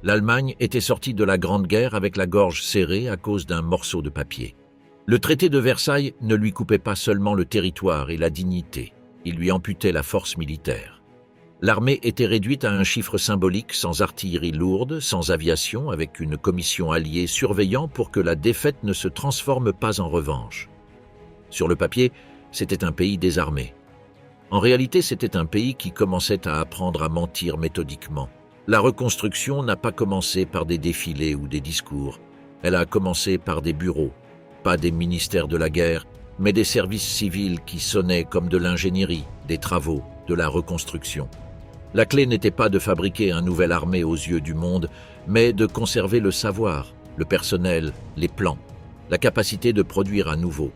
L'Allemagne était sortie de la Grande Guerre avec la gorge serrée à cause d'un morceau de papier. Le traité de Versailles ne lui coupait pas seulement le territoire et la dignité, il lui amputait la force militaire. L'armée était réduite à un chiffre symbolique, sans artillerie lourde, sans aviation, avec une commission alliée surveillant pour que la défaite ne se transforme pas en revanche. Sur le papier, c'était un pays désarmé. En réalité, c'était un pays qui commençait à apprendre à mentir méthodiquement. La reconstruction n'a pas commencé par des défilés ou des discours. Elle a commencé par des bureaux, pas des ministères de la guerre, mais des services civils qui sonnaient comme de l'ingénierie, des travaux, de la reconstruction. La clé n'était pas de fabriquer une nouvelle armée aux yeux du monde, mais de conserver le savoir, le personnel, les plans, la capacité de produire à nouveau.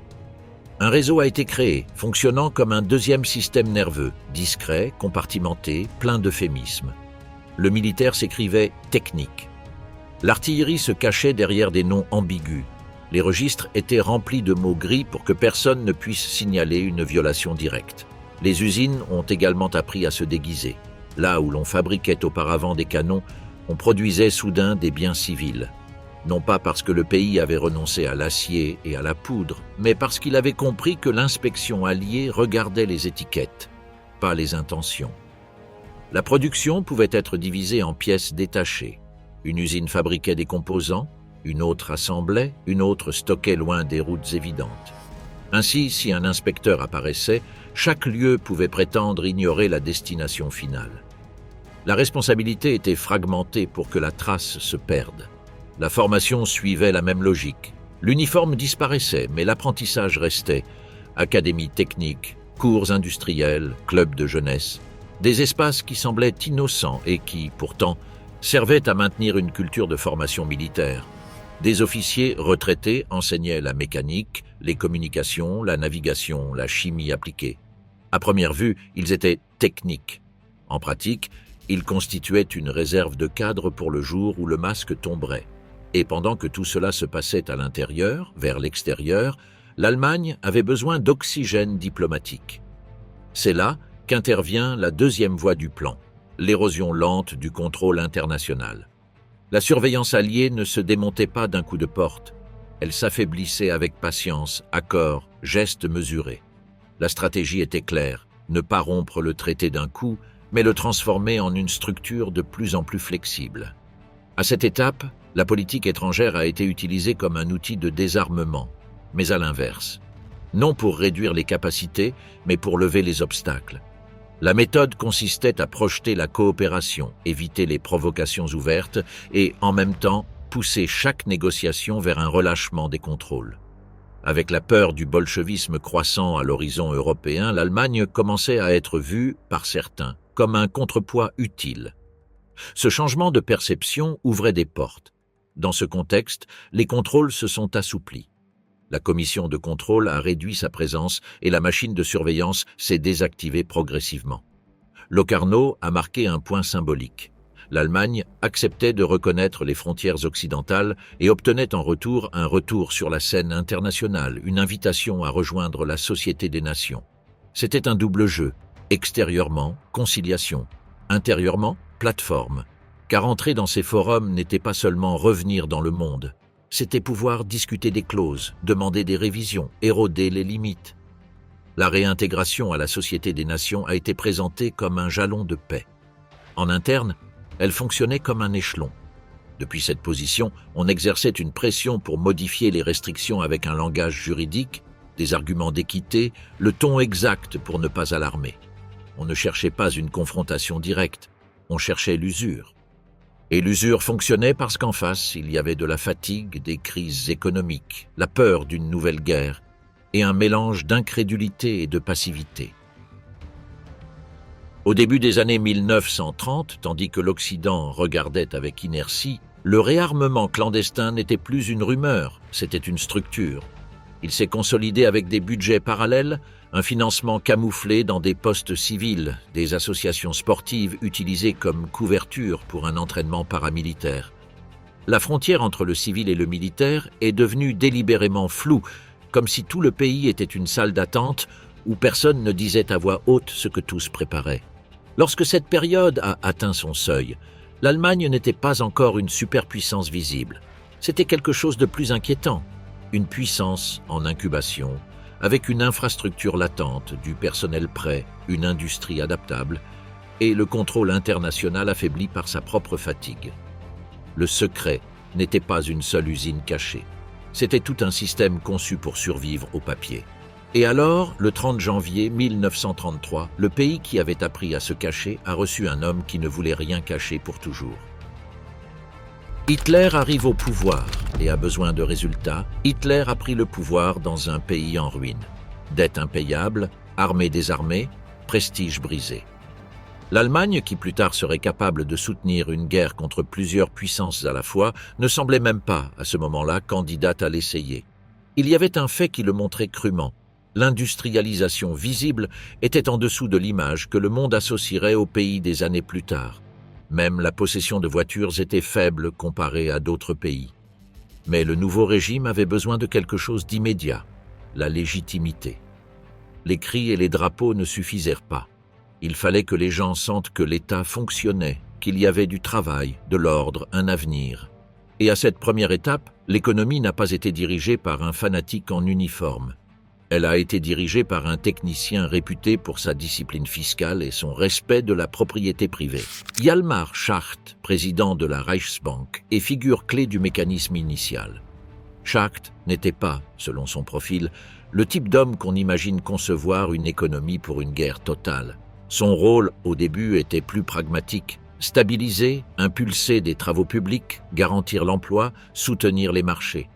Un réseau a été créé, fonctionnant comme un deuxième système nerveux, discret, compartimenté, plein d'euphémismes. Le militaire s'écrivait « technique ». L'artillerie se cachait derrière des noms ambigus. Les registres étaient remplis de mots gris pour que personne ne puisse signaler une violation directe. Les usines ont également appris à se déguiser. Là où l'on fabriquait auparavant des canons, on produisait soudain des biens civils. Non pas parce que le pays avait renoncé à l'acier et à la poudre, mais parce qu'il avait compris que l'inspection alliée regardait les étiquettes, pas les intentions. La production pouvait être divisée en pièces détachées. Une usine fabriquait des composants, une autre assemblait, une autre stockait loin des routes évidentes. Ainsi, si un inspecteur apparaissait, chaque lieu pouvait prétendre ignorer la destination finale. La responsabilité était fragmentée pour que la trace se perde. La formation suivait la même logique. L'uniforme disparaissait, mais l'apprentissage restait. Académies techniques, cours industriels, clubs de jeunesse, des espaces qui semblaient innocents et qui, pourtant, servaient à maintenir une culture de formation militaire. Des officiers retraités enseignaient la mécanique, les communications, la navigation, la chimie appliquée. À première vue, ils étaient techniques. En pratique, ils constituaient une réserve de cadres pour le jour où le masque tomberait. Et pendant que tout cela se passait à l'intérieur, vers l'extérieur, l'Allemagne avait besoin d'oxygène diplomatique. C'est là qu'intervient la deuxième voie du plan, l'érosion lente du contrôle international. La surveillance alliée ne se démontait pas d'un coup de porte. Elle s'affaiblissait avec patience, accords, gestes mesurés. La stratégie était claire, ne pas rompre le traité d'un coup, mais le transformer en une structure de plus en plus flexible. À cette étape, la politique étrangère a été utilisée comme un outil de désarmement, mais à l'inverse. Non pour réduire les capacités, mais pour lever les obstacles. La méthode consistait à projeter la coopération, éviter les provocations ouvertes et, en même temps, pousser chaque négociation vers un relâchement des contrôles. Avec la peur du bolchevisme croissant à l'horizon européen, l'Allemagne commençait à être vue, par certains, comme un contrepoids utile. Ce changement de perception ouvrait des portes. Dans ce contexte, les contrôles se sont assouplis. La commission de contrôle a réduit sa présence et la machine de surveillance s'est désactivée progressivement. Locarno a marqué un point symbolique. L'Allemagne acceptait de reconnaître les frontières occidentales et obtenait en retour un retour sur la scène internationale, une invitation à rejoindre la Société des Nations. C'était un double jeu, extérieurement, conciliation, intérieurement, plateforme, car entrer dans ces forums n'était pas seulement revenir dans le monde, c'était pouvoir discuter des clauses, demander des révisions, éroder les limites. La réintégration à la Société des Nations a été présentée comme un jalon de paix. En interne, elle fonctionnait comme un échelon. Depuis cette position, on exerçait une pression pour modifier les restrictions avec un langage juridique, des arguments d'équité, le ton exact pour ne pas alarmer. On ne cherchait pas une confrontation directe, on cherchait l'usure. Et l'usure fonctionnait parce qu'en face, il y avait de la fatigue, des crises économiques, la peur d'une nouvelle guerre et un mélange d'incrédulité et de passivité. Au début des années 1930, tandis que l'Occident regardait avec inertie, le réarmement clandestin n'était plus une rumeur, c'était une structure. Il s'est consolidé avec des budgets parallèles, un financement camouflé dans des postes civils, des associations sportives utilisées comme couverture pour un entraînement paramilitaire. La frontière entre le civil et le militaire est devenue délibérément floue, comme si tout le pays était une salle d'attente où personne ne disait à voix haute ce que tous préparaient. Lorsque cette période a atteint son seuil, L'Allemagne n'était pas encore une superpuissance visible. C'était quelque chose de plus inquiétant, une puissance en incubation, avec une infrastructure latente, du personnel prêt, une industrie adaptable, et le contrôle international affaibli par sa propre fatigue. Le secret n'était pas une seule usine cachée. C'était tout un système conçu pour survivre au papier. Et alors, le 30 janvier 1933, le pays qui avait appris à se cacher a reçu un homme qui ne voulait rien cacher pour toujours. Hitler arrive au pouvoir et a besoin de résultats. Hitler a pris le pouvoir dans un pays en ruine. Dette impayable, armée désarmée, prestige brisé. L'Allemagne, qui plus tard serait capable de soutenir une guerre contre plusieurs puissances à la fois, ne semblait même pas, à ce moment-là, candidate à l'essayer. Il y avait un fait qui le montrait crûment. L'industrialisation visible était en dessous de l'image que le monde associerait au pays des années plus tard. Même la possession de voitures était faible comparée à d'autres pays. Mais le nouveau régime avait besoin de quelque chose d'immédiat, la légitimité. Les cris et les drapeaux ne suffisèrent pas. Il fallait que les gens sentent que l'État fonctionnait, qu'il y avait du travail, de l'ordre, un avenir. Et à cette première étape, l'économie n'a pas été dirigée par un fanatique en uniforme. Elle a été dirigée par un technicien réputé pour sa discipline fiscale et son respect de la propriété privée. Hjalmar Schacht, président de la Reichsbank, est figure clé du mécanisme initial. Schacht n'était pas, selon son profil, le type d'homme qu'on imagine concevoir une économie pour une guerre totale. Son rôle, au début, était plus pragmatique. Stabiliser, impulser des travaux publics, garantir l'emploi, soutenir les marchés.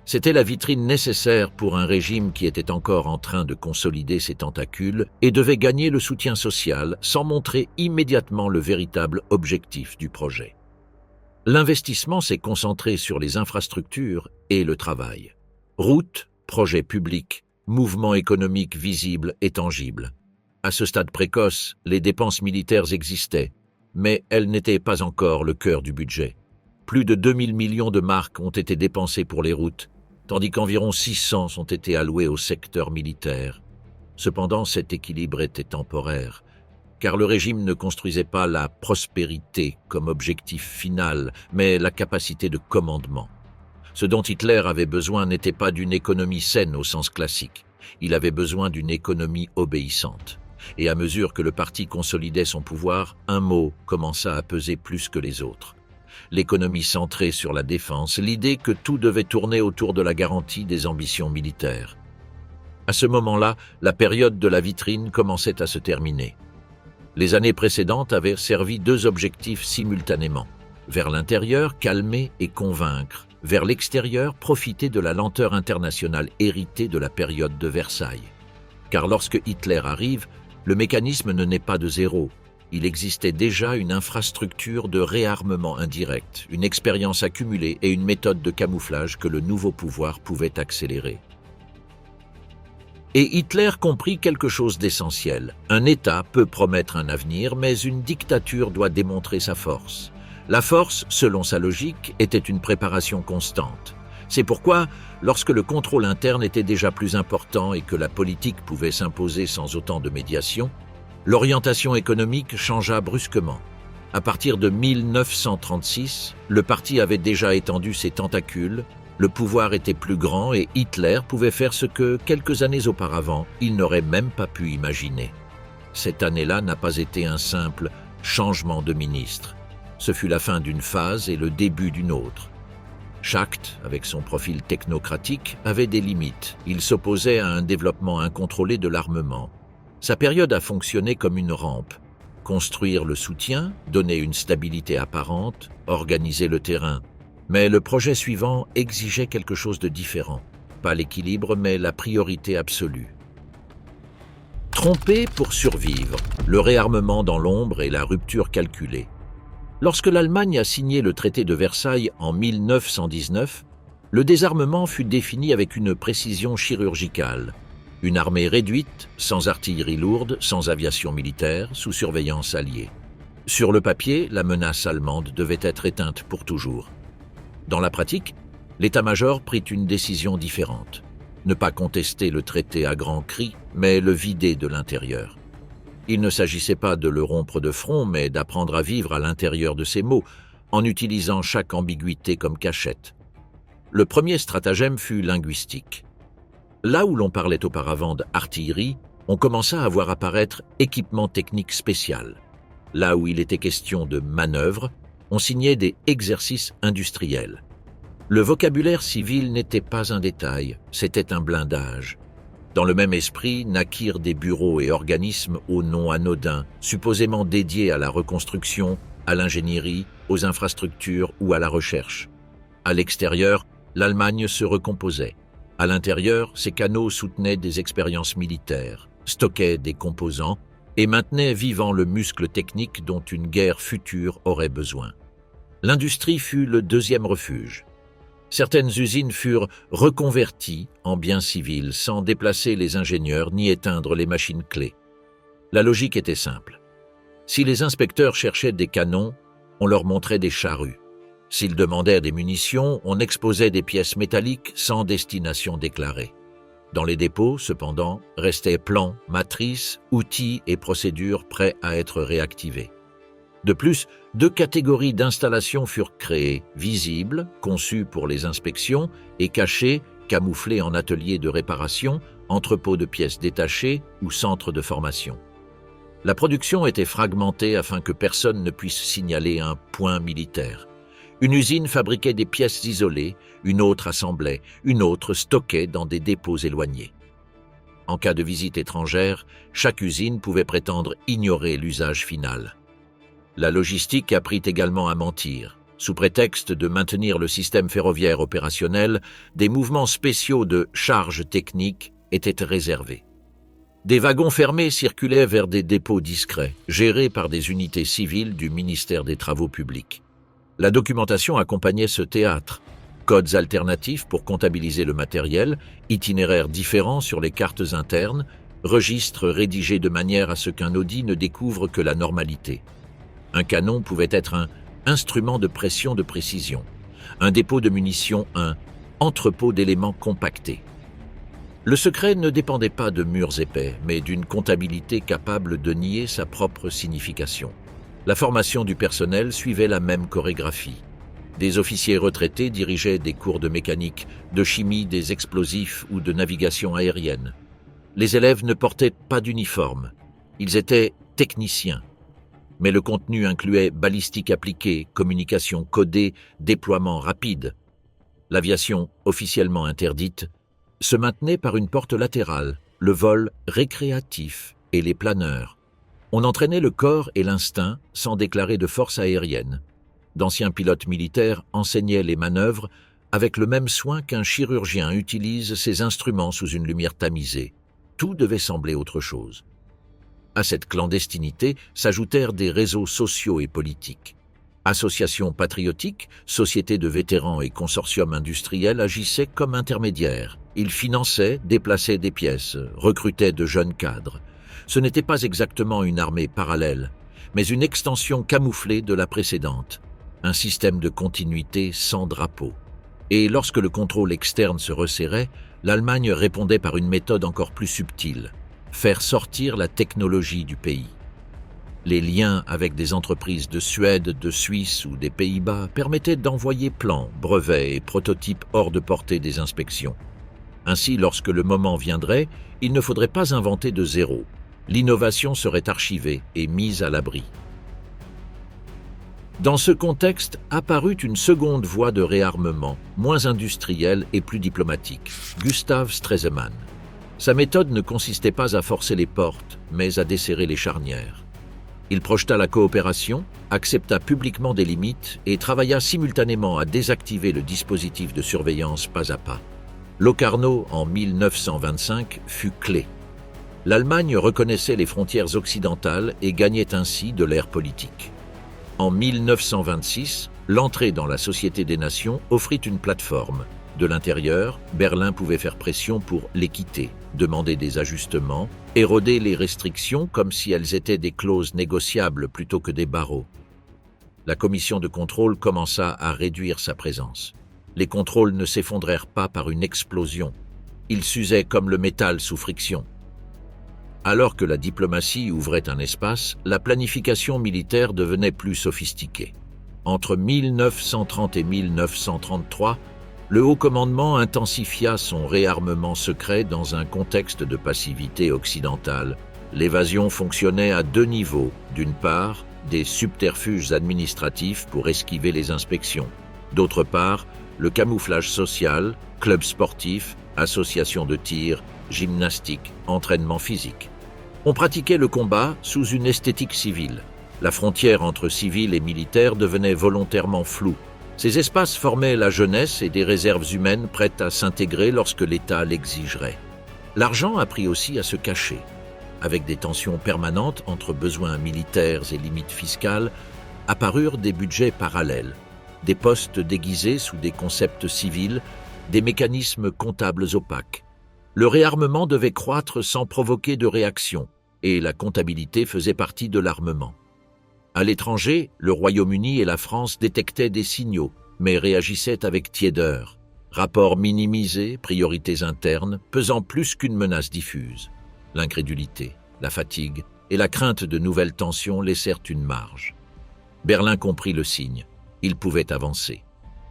C'était la vitrine nécessaire pour un régime qui était encore en train de consolider ses tentacules et devait gagner le soutien social sans montrer immédiatement le véritable objectif du projet. L'investissement s'est concentré sur les infrastructures et le travail. Routes, projets publics, mouvements économiques visibles et tangibles. À ce stade précoce, les dépenses militaires existaient, mais elles n'étaient pas encore le cœur du budget. Plus de 2000 millions de marks ont été dépensés pour les routes, tandis qu'environ 600 ont été alloués au secteur militaire. Cependant, cet équilibre était temporaire, car le régime ne construisait pas la prospérité comme objectif final, mais la capacité de commandement. Ce dont Hitler avait besoin n'était pas d'une économie saine au sens classique, il avait besoin d'une économie obéissante. Et à mesure que le parti consolidait son pouvoir, un mot commença à peser plus que les autres. L'économie centrée sur la défense, l'idée que tout devait tourner autour de la garantie des ambitions militaires. À ce moment-là, la période de la vitrine commençait à se terminer. Les années précédentes avaient servi deux objectifs simultanément. Vers l'intérieur, calmer et convaincre. Vers l'extérieur, profiter de la lenteur internationale héritée de la période de Versailles. Car lorsque Hitler arrive, le mécanisme ne naît pas de zéro. Il existait déjà une infrastructure de réarmement indirect, une expérience accumulée et une méthode de camouflage que le nouveau pouvoir pouvait accélérer. Et Hitler comprit quelque chose d'essentiel. Un État peut promettre un avenir, mais une dictature doit démontrer sa force. La force, selon sa logique, était une préparation constante. C'est pourquoi, lorsque le contrôle interne était déjà plus important et que la politique pouvait s'imposer sans autant de médiation, l'orientation économique changea brusquement. À partir de 1936, le parti avait déjà étendu ses tentacules, le pouvoir était plus grand et Hitler pouvait faire ce que, quelques années auparavant, il n'aurait même pas pu imaginer. Cette année-là n'a pas été un simple changement de ministre. Ce fut la fin d'une phase et le début d'une autre. Schacht, avec son profil technocratique, avait des limites. Il s'opposait à un développement incontrôlé de l'armement. Sa période a fonctionné comme une rampe. Construire le soutien, donner une stabilité apparente, organiser le terrain. Mais le projet suivant exigeait quelque chose de différent. Pas l'équilibre, mais la priorité absolue. Tromper pour survivre, le réarmement dans l'ombre et la rupture calculée. Lorsque l'Allemagne a signé le traité de Versailles en 1919, le désarmement fut défini avec une précision chirurgicale. Une armée réduite, sans artillerie lourde, sans aviation militaire, sous surveillance alliée. Sur le papier, la menace allemande devait être éteinte pour toujours. Dans la pratique, l'état-major prit une décision différente. Ne pas contester le traité à grands cris, mais le vider de l'intérieur. Il ne s'agissait pas de le rompre de front, mais d'apprendre à vivre à l'intérieur de ses mots, en utilisant chaque ambiguïté comme cachette. Le premier stratagème fut linguistique. Là où l'on parlait auparavant d'artillerie, on commença à voir apparaître équipement technique spécial. Là où il était question de manœuvre, on signait des exercices industriels. Le vocabulaire civil n'était pas un détail, c'était un blindage. Dans le même esprit naquirent des bureaux et organismes aux noms anodins, supposément dédiés à la reconstruction, à l'ingénierie, aux infrastructures ou à la recherche. À l'extérieur, l'Allemagne se recomposait. À l'intérieur, ces canaux soutenaient des expériences militaires, stockaient des composants et maintenaient vivant le muscle technique dont une guerre future aurait besoin. L'industrie fut le deuxième refuge. Certaines usines furent reconverties en biens civils sans déplacer les ingénieurs ni éteindre les machines clés. La logique était simple. Si les inspecteurs cherchaient des canons, on leur montrait des charrues. S'ils demandaient des munitions, on exposait des pièces métalliques sans destination déclarée. Dans les dépôts, cependant, restaient plans, matrices, outils et procédures prêts à être réactivés. De plus, 2 catégories d'installations furent créées, visibles, conçues pour les inspections, et cachées, camouflées en ateliers de réparation, entrepôts de pièces détachées ou centres de formation. La production était fragmentée afin que personne ne puisse signaler un point militaire. Une usine fabriquait des pièces isolées, une autre assemblait, une autre stockait dans des dépôts éloignés. En cas de visite étrangère, chaque usine pouvait prétendre ignorer l'usage final. La logistique apprit également à mentir. Sous prétexte de maintenir le système ferroviaire opérationnel, des mouvements spéciaux de charges techniques étaient réservés. Des wagons fermés circulaient vers des dépôts discrets, gérés par des unités civiles du ministère des Travaux publics. La documentation accompagnait ce théâtre. Codes alternatifs pour comptabiliser le matériel, itinéraires différents sur les cartes internes, registres rédigés de manière à ce qu'un audit ne découvre que la normalité. Un canon pouvait être un instrument de pression de précision, un dépôt de munitions, un entrepôt d'éléments compactés. Le secret ne dépendait pas de murs épais, mais d'une comptabilité capable de nier sa propre signification. La formation du personnel suivait la même chorégraphie. Des officiers retraités dirigeaient des cours de mécanique, de chimie des explosifs ou de navigation aérienne. Les élèves ne portaient pas d'uniforme. Ils étaient techniciens. Mais le contenu incluait balistique appliquée, communication codée, déploiement rapide. L'aviation, officiellement interdite, se maintenait par une porte latérale, le vol récréatif et les planeurs. On entraînait le corps et l'instinct sans déclarer de force aérienne. D'anciens pilotes militaires enseignaient les manœuvres avec le même soin qu'un chirurgien utilise ses instruments sous une lumière tamisée. Tout devait sembler autre chose. À cette clandestinité s'ajoutèrent des réseaux sociaux et politiques. Associations patriotiques, sociétés de vétérans et consortiums industriels agissaient comme intermédiaires. Ils finançaient, déplaçaient des pièces, recrutaient de jeunes cadres. Ce n'était pas exactement une armée parallèle, mais une extension camouflée de la précédente, un système de continuité sans drapeau. Et lorsque le contrôle externe se resserrait, l'Allemagne répondait par une méthode encore plus subtile, faire sortir la technologie du pays. Les liens avec des entreprises de Suède, de Suisse ou des Pays-Bas permettaient d'envoyer plans, brevets et prototypes hors de portée des inspections. Ainsi, lorsque le moment viendrait, il ne faudrait pas inventer de zéro. L'innovation serait archivée et mise à l'abri. Dans ce contexte, apparut une seconde voie de réarmement, moins industrielle et plus diplomatique, Gustav Stresemann. Sa méthode ne consistait pas à forcer les portes, mais à desserrer les charnières. Il projeta la coopération, accepta publiquement des limites et travailla simultanément à désactiver le dispositif de surveillance pas à pas. Locarno, en 1925, fut clé. L'Allemagne reconnaissait les frontières occidentales et gagnait ainsi de l'ère politique. En 1926, l'entrée dans la Société des Nations offrit une plateforme. De l'intérieur, Berlin pouvait faire pression pour l'équité, demander des ajustements, éroder les restrictions comme si elles étaient des clauses négociables plutôt que des barreaux. La commission de contrôle commença à réduire sa présence. Les contrôles ne s'effondrèrent pas par une explosion. Ils s'usaient comme le métal sous friction. Alors que la diplomatie ouvrait un espace, la planification militaire devenait plus sophistiquée. Entre 1930 et 1933, le haut commandement intensifia son réarmement secret dans un contexte de passivité occidentale. L'évasion fonctionnait à deux niveaux. D'une part, des subterfuges administratifs pour esquiver les inspections. D'autre part, le camouflage social, clubs sportifs, associations de tir, gymnastique, entraînement physique. On pratiquait le combat sous une esthétique civile. La frontière entre civils et militaires devenait volontairement floue. Ces espaces formaient la jeunesse et des réserves humaines prêtes à s'intégrer lorsque l'État l'exigerait. L'argent apprit aussi à se cacher. Avec des tensions permanentes entre besoins militaires et limites fiscales, apparurent des budgets parallèles, des postes déguisés sous des concepts civils, des mécanismes comptables opaques. Le réarmement devait croître sans provoquer de réaction, et la comptabilité faisait partie de l'armement. À l'étranger, le Royaume-Uni et la France détectaient des signaux, mais réagissaient avec tiédeur. Rapports minimisés, priorités internes, pesant plus qu'une menace diffuse. L'incrédulité, la fatigue et la crainte de nouvelles tensions laissèrent une marge. Berlin comprit le signe. Il pouvait avancer.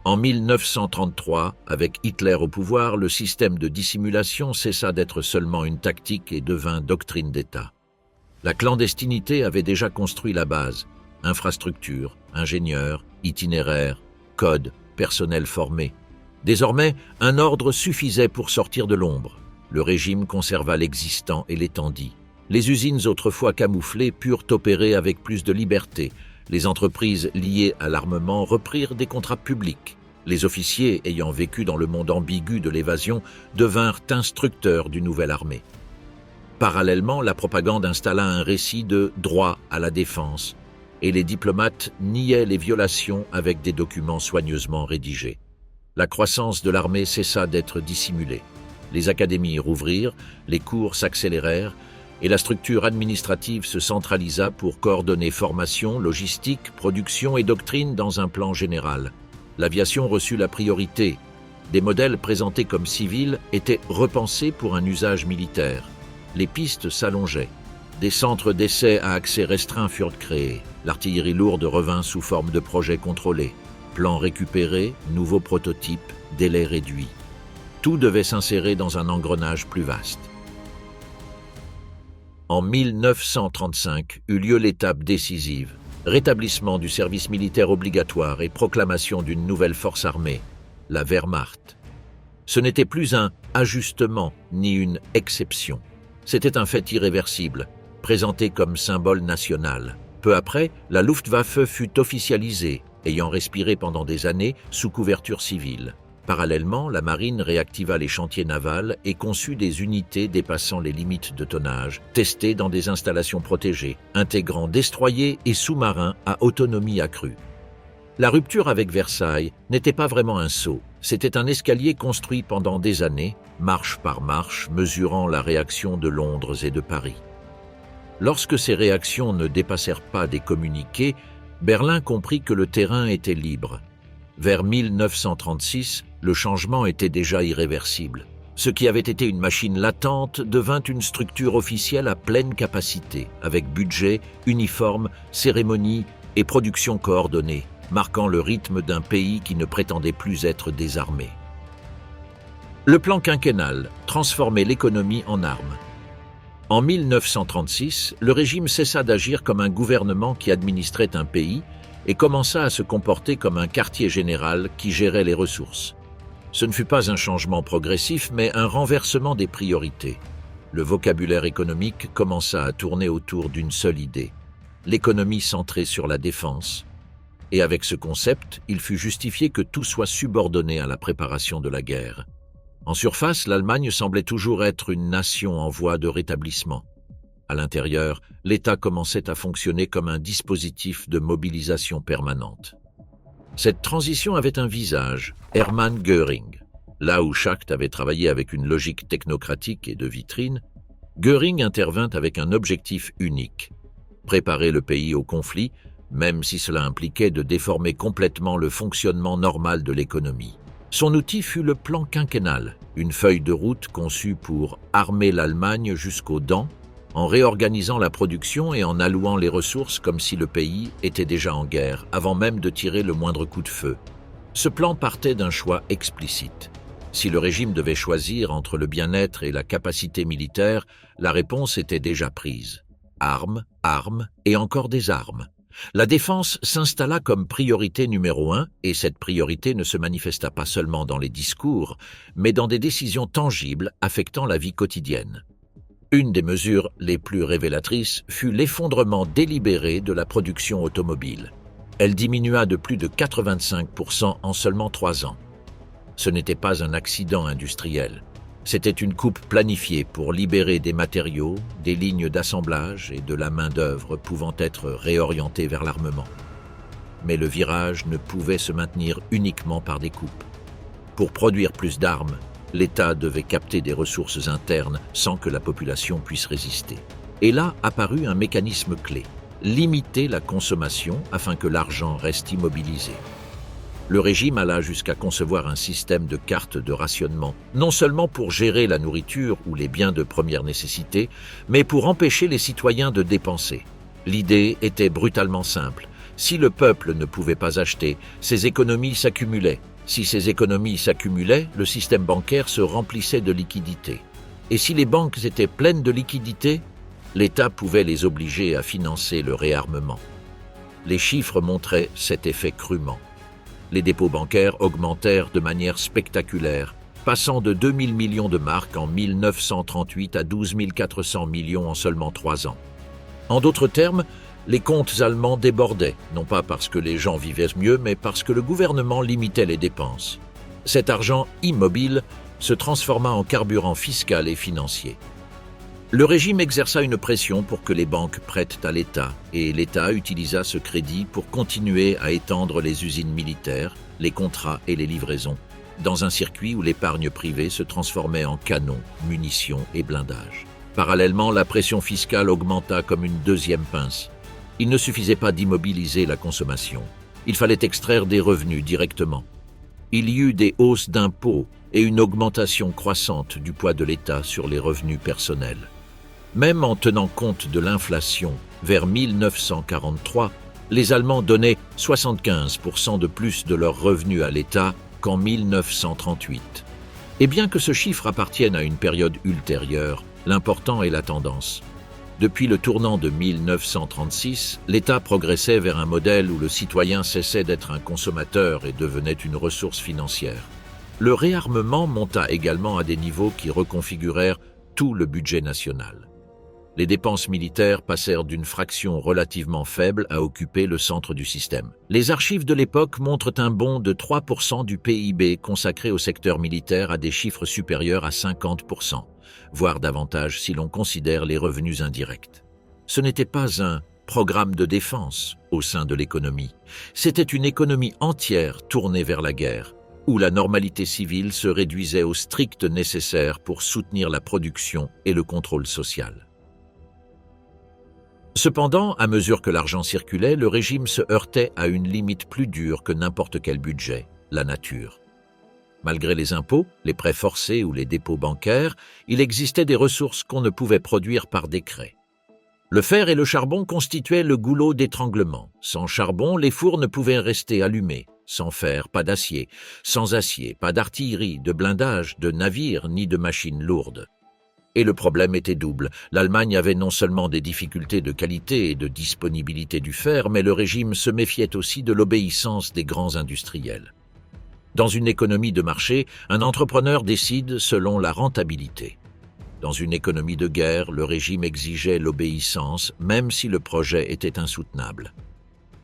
En 1933, avec Hitler au pouvoir, le système de dissimulation cessa d'être seulement une tactique et devint doctrine d'État. La clandestinité avait déjà construit la base. Infrastructures, ingénieurs, itinéraires, codes, personnel formé. Désormais, un ordre suffisait pour sortir de l'ombre. Le régime conserva l'existant et l'étendit. Les usines autrefois camouflées purent opérer avec plus de liberté. Les entreprises liées à l'armement reprirent des contrats publics. Les officiers ayant vécu dans le monde ambigu de l'évasion devinrent instructeurs d'une nouvelle armée. Parallèlement, la propagande installa un récit de droit à la défense, et les diplomates niaient les violations avec des documents soigneusement rédigés. La croissance de l'armée cessa d'être dissimulée. Les académies rouvrirent, les cours s'accélérèrent, et la structure administrative se centralisa pour coordonner formation, logistique, production et doctrine dans un plan général. L'aviation reçut la priorité. Des modèles présentés comme civils étaient repensés pour un usage militaire. Les pistes s'allongeaient. Des centres d'essai à accès restreint furent créés. L'artillerie lourde revint sous forme de projets contrôlés. Plans récupérés, nouveaux prototypes, délais réduits. Tout devait s'insérer dans un engrenage plus vaste. En 1935 eut lieu l'étape décisive, rétablissement du service militaire obligatoire et proclamation d'une nouvelle force armée, la Wehrmacht. Ce n'était plus un ajustement ni une exception. C'était un fait irréversible, présenté comme symbole national. Peu après, la Luftwaffe fut officialisée, ayant respiré pendant des années sous couverture civile. Parallèlement, la marine réactiva les chantiers navals et conçut des unités dépassant les limites de tonnage, testées dans des installations protégées, intégrant destroyers et sous-marins à autonomie accrue. La rupture avec Versailles n'était pas vraiment un saut, c'était un escalier construit pendant des années, marche par marche, mesurant la réaction de Londres et de Paris. Lorsque ces réactions ne dépassèrent pas des communiqués, Berlin comprit que le terrain était libre. Vers 1936, le changement était déjà irréversible. Ce qui avait été une machine latente devint une structure officielle à pleine capacité, avec budget, uniforme, cérémonie et production coordonnée, marquant le rythme d'un pays qui ne prétendait plus être désarmé. Le plan quinquennal transformait l'économie en armes. En 1936, le régime cessa d'agir comme un gouvernement qui administrait un pays et commença à se comporter comme un quartier général qui gérait les ressources. Ce ne fut pas un changement progressif, mais un renversement des priorités. Le vocabulaire économique commença à tourner autour d'une seule idée, l'économie centrée sur la défense. Et avec ce concept, il fut justifié que tout soit subordonné à la préparation de la guerre. En surface, l'Allemagne semblait toujours être une nation en voie de rétablissement. À l'intérieur, l'État commençait à fonctionner comme un dispositif de mobilisation permanente. Cette transition avait un visage, Hermann Göring. Là où Schacht avait travaillé avec une logique technocratique et de vitrine, Göring intervint avec un objectif unique, préparer le pays au conflit, même si cela impliquait de déformer complètement le fonctionnement normal de l'économie. Son outil fut le plan quinquennal, une feuille de route conçue pour armer l'Allemagne jusqu'aux dents, en réorganisant la production et en allouant les ressources comme si le pays était déjà en guerre, avant même de tirer le moindre coup de feu. Ce plan partait d'un choix explicite. Si le régime devait choisir entre le bien-être et la capacité militaire, la réponse était déjà prise. Armes, armes et encore des armes. La défense s'installa comme priorité numéro 1 et cette priorité ne se manifesta pas seulement dans les discours, mais dans des décisions tangibles affectant la vie quotidienne. Une des mesures les plus révélatrices fut l'effondrement délibéré de la production automobile. Elle diminua de plus de 85% en seulement 3 ans. Ce n'était pas un accident industriel. C'était une coupe planifiée pour libérer des matériaux, des lignes d'assemblage et de la main-d'œuvre pouvant être réorientée vers l'armement. Mais le virage ne pouvait se maintenir uniquement par des coupes. Pour produire plus d'armes, l'État devait capter des ressources internes sans que la population puisse résister. Et là apparut un mécanisme clé, limiter la consommation afin que l'argent reste immobilisé. Le régime alla jusqu'à concevoir un système de cartes de rationnement, non seulement pour gérer la nourriture ou les biens de première nécessité, mais pour empêcher les citoyens de dépenser. L'idée était brutalement simple. Si le peuple ne pouvait pas acheter, ses économies s'accumulaient. Si ces économies s'accumulaient, le système bancaire se remplissait de liquidités. Et si les banques étaient pleines de liquidités, l'État pouvait les obliger à financer le réarmement. Les chiffres montraient cet effet crûment. Les dépôts bancaires augmentèrent de manière spectaculaire, passant de 2 000 millions de marks en 1938 à 12 400 millions en seulement 3 ans. En d'autres termes, les comptes allemands débordaient, non pas parce que les gens vivaient mieux, mais parce que le gouvernement limitait les dépenses. Cet argent immobile se transforma en carburant fiscal et financier. Le régime exerça une pression pour que les banques prêtent à l'État, et l'État utilisa ce crédit pour continuer à étendre les usines militaires, les contrats et les livraisons, dans un circuit où l'épargne privée se transformait en canons, munitions et blindages. Parallèlement, la pression fiscale augmenta comme une deuxième pince. Il ne suffisait pas d'immobiliser la consommation. Il fallait extraire des revenus directement. Il y eut des hausses d'impôts et une augmentation croissante du poids de l'État sur les revenus personnels. Même en tenant compte de l'inflation, vers 1943, les Allemands donnaient 75% de plus de leurs revenus à l'État qu'en 1938. Et bien que ce chiffre appartienne à une période ultérieure, l'important est la tendance. Depuis le tournant de 1936, l'État progressait vers un modèle où le citoyen cessait d'être un consommateur et devenait une ressource financière. Le réarmement monta également à des niveaux qui reconfigurèrent tout le budget national. Les dépenses militaires passèrent d'une fraction relativement faible à occuper le centre du système. Les archives de l'époque montrent un bond de 3% du PIB consacré au secteur militaire à des chiffres supérieurs à 50%, voire davantage si l'on considère les revenus indirects. Ce n'était pas un programme de défense au sein de l'économie, c'était une économie entière tournée vers la guerre, où la normalité civile se réduisait au strict nécessaire pour soutenir la production et le contrôle social. Cependant, à mesure que l'argent circulait, le régime se heurtait à une limite plus dure que n'importe quel budget, la nature. Malgré les impôts, les prêts forcés ou les dépôts bancaires, il existait des ressources qu'on ne pouvait produire par décret. Le fer et le charbon constituaient le goulot d'étranglement. Sans charbon, les fours ne pouvaient rester allumés. Sans fer, pas d'acier. Sans acier, pas d'artillerie, de blindage, de navires ni de machines lourdes. Et le problème était double. L'Allemagne avait non seulement des difficultés de qualité et de disponibilité du fer, mais le régime se méfiait aussi de l'obéissance des grands industriels. Dans une économie de marché, un entrepreneur décide selon la rentabilité. Dans une économie de guerre, le régime exigeait l'obéissance, même si le projet était insoutenable.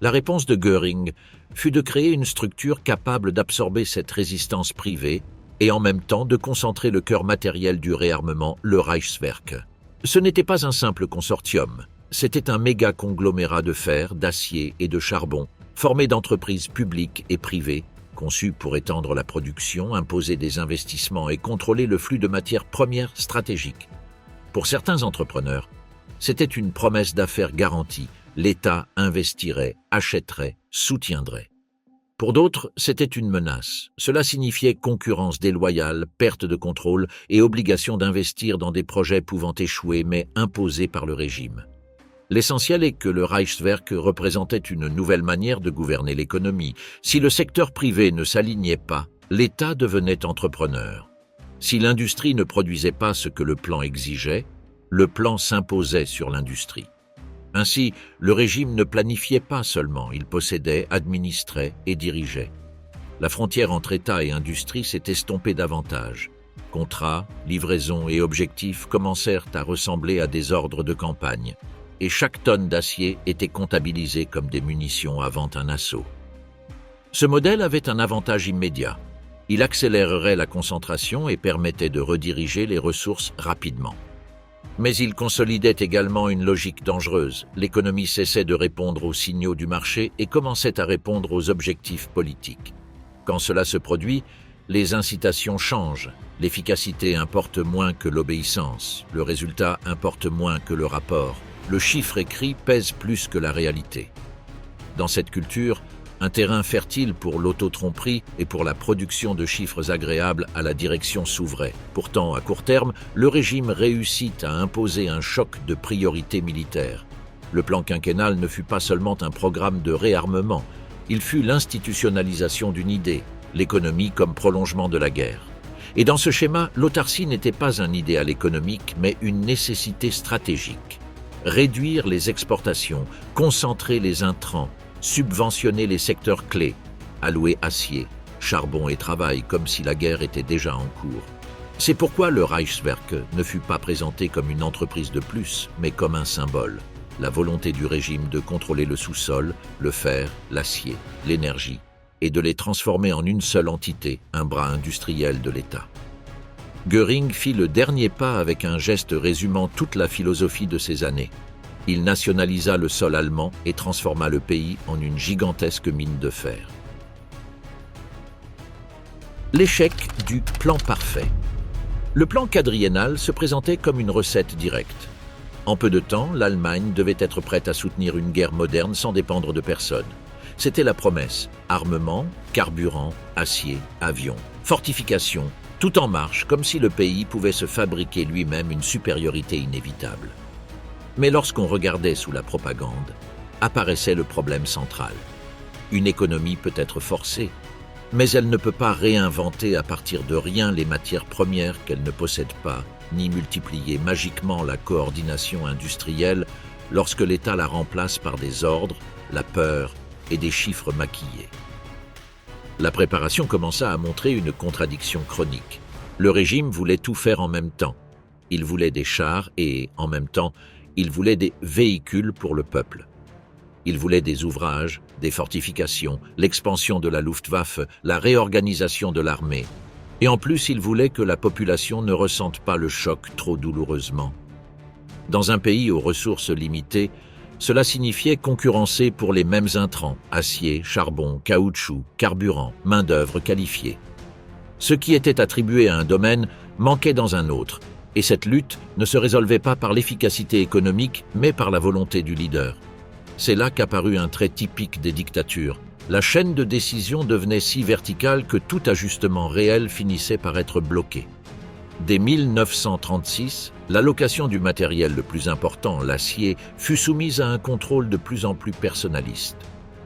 La réponse de Göring fut de créer une structure capable d'absorber cette résistance privée et en même temps de concentrer le cœur matériel du réarmement, le Reichswerk. Ce n'était pas un simple consortium, c'était un méga conglomérat de fer, d'acier et de charbon, formé d'entreprises publiques et privées, conçues pour étendre la production, imposer des investissements et contrôler le flux de matières premières stratégiques. Pour certains entrepreneurs, c'était une promesse d'affaires garantie. L'État investirait, achèterait, soutiendrait. Pour d'autres, c'était une menace. Cela signifiait concurrence déloyale, perte de contrôle et obligation d'investir dans des projets pouvant échouer mais imposés par le régime. L'essentiel est que le Reichswerk représentait une nouvelle manière de gouverner l'économie. Si le secteur privé ne s'alignait pas, l'État devenait entrepreneur. Si l'industrie ne produisait pas ce que le plan exigeait, le plan s'imposait sur l'industrie. Ainsi, le régime ne planifiait pas seulement, il possédait, administrait et dirigeait. La frontière entre État et industrie s'est estompée davantage. Contrats, livraisons et objectifs commencèrent à ressembler à des ordres de campagne, et chaque tonne d'acier était comptabilisée comme des munitions avant un assaut. Ce modèle avait un avantage immédiat. Il accélérerait la concentration et permettait de rediriger les ressources rapidement. Mais il consolidait également une logique dangereuse. L'économie cessait de répondre aux signaux du marché et commençait à répondre aux objectifs politiques. Quand cela se produit, les incitations changent. L'efficacité importe moins que l'obéissance. Le résultat importe moins que le rapport. Le chiffre écrit pèse plus que la réalité. Dans cette culture, un terrain fertile pour l'autotromperie et pour la production de chiffres agréables à la direction s'ouvrait. Pourtant, à court terme, le régime réussit à imposer un choc de priorité militaire. Le plan quinquennal ne fut pas seulement un programme de réarmement, il fut l'institutionnalisation d'une idée, l'économie comme prolongement de la guerre. Et dans ce schéma, l'autarcie n'était pas un idéal économique, mais une nécessité stratégique. Réduire les exportations, concentrer les intrants, subventionner les secteurs clés, allouer acier, charbon et travail comme si la guerre était déjà en cours. C'est pourquoi le Reichswerk ne fut pas présenté comme une entreprise de plus, mais comme un symbole. La volonté du régime de contrôler le sous-sol, le fer, l'acier, l'énergie, et de les transformer en une seule entité, un bras industriel de l'État. Göring fit le dernier pas avec un geste résumant toute la philosophie de ces années. Il nationalisa le sol allemand et transforma le pays en une gigantesque mine de fer. L'échec du plan parfait. Le plan quadriennal se présentait comme une recette directe. En peu de temps, l'Allemagne devait être prête à soutenir une guerre moderne sans dépendre de personne. C'était la promesse. Armement, carburant, acier, avions, fortifications, tout en marche, comme si le pays pouvait se fabriquer lui-même une supériorité inévitable. Mais lorsqu'on regardait sous la propagande, apparaissait le problème central. Une économie peut être forcée, mais elle ne peut pas réinventer à partir de rien les matières premières qu'elle ne possède pas, ni multiplier magiquement la coordination industrielle lorsque l'État la remplace par des ordres, la peur et des chiffres maquillés. La préparation commença à montrer une contradiction chronique. Le régime voulait tout faire en même temps. Il voulait des chars et, en même temps, il voulait des véhicules pour le peuple. Il voulait des ouvrages, des fortifications, l'expansion de la Luftwaffe, la réorganisation de l'armée. Et en plus, il voulait que la population ne ressente pas le choc trop douloureusement. Dans un pays aux ressources limitées, cela signifiait concurrencer pour les mêmes intrants, acier, charbon, caoutchouc, carburant, main-d'œuvre qualifiée. Ce qui était attribué à un domaine manquait dans un autre, et cette lutte ne se résolvait pas par l'efficacité économique, mais par la volonté du leader. C'est là qu'apparut un trait typique des dictatures. La chaîne de décision devenait si verticale que tout ajustement réel finissait par être bloqué. Dès 1936, l'allocation du matériel le plus important, l'acier, fut soumise à un contrôle de plus en plus personnaliste.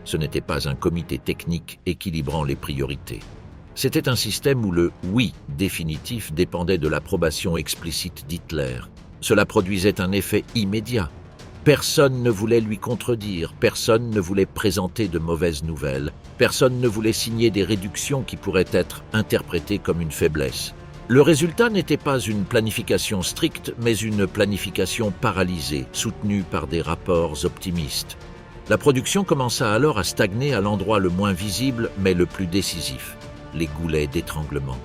Ce n'était pas un comité technique équilibrant les priorités. C'était un système où le « oui » définitif dépendait de l'approbation explicite d'Hitler. Cela produisait un effet immédiat. Personne ne voulait lui contredire, personne ne voulait présenter de mauvaises nouvelles, personne ne voulait signer des réductions qui pourraient être interprétées comme une faiblesse. Le résultat n'était pas une planification stricte, mais une planification paralysée, soutenue par des rapports optimistes. La production commença alors à stagner à l'endroit le moins visible, mais le plus décisif, les goulets d'étranglement.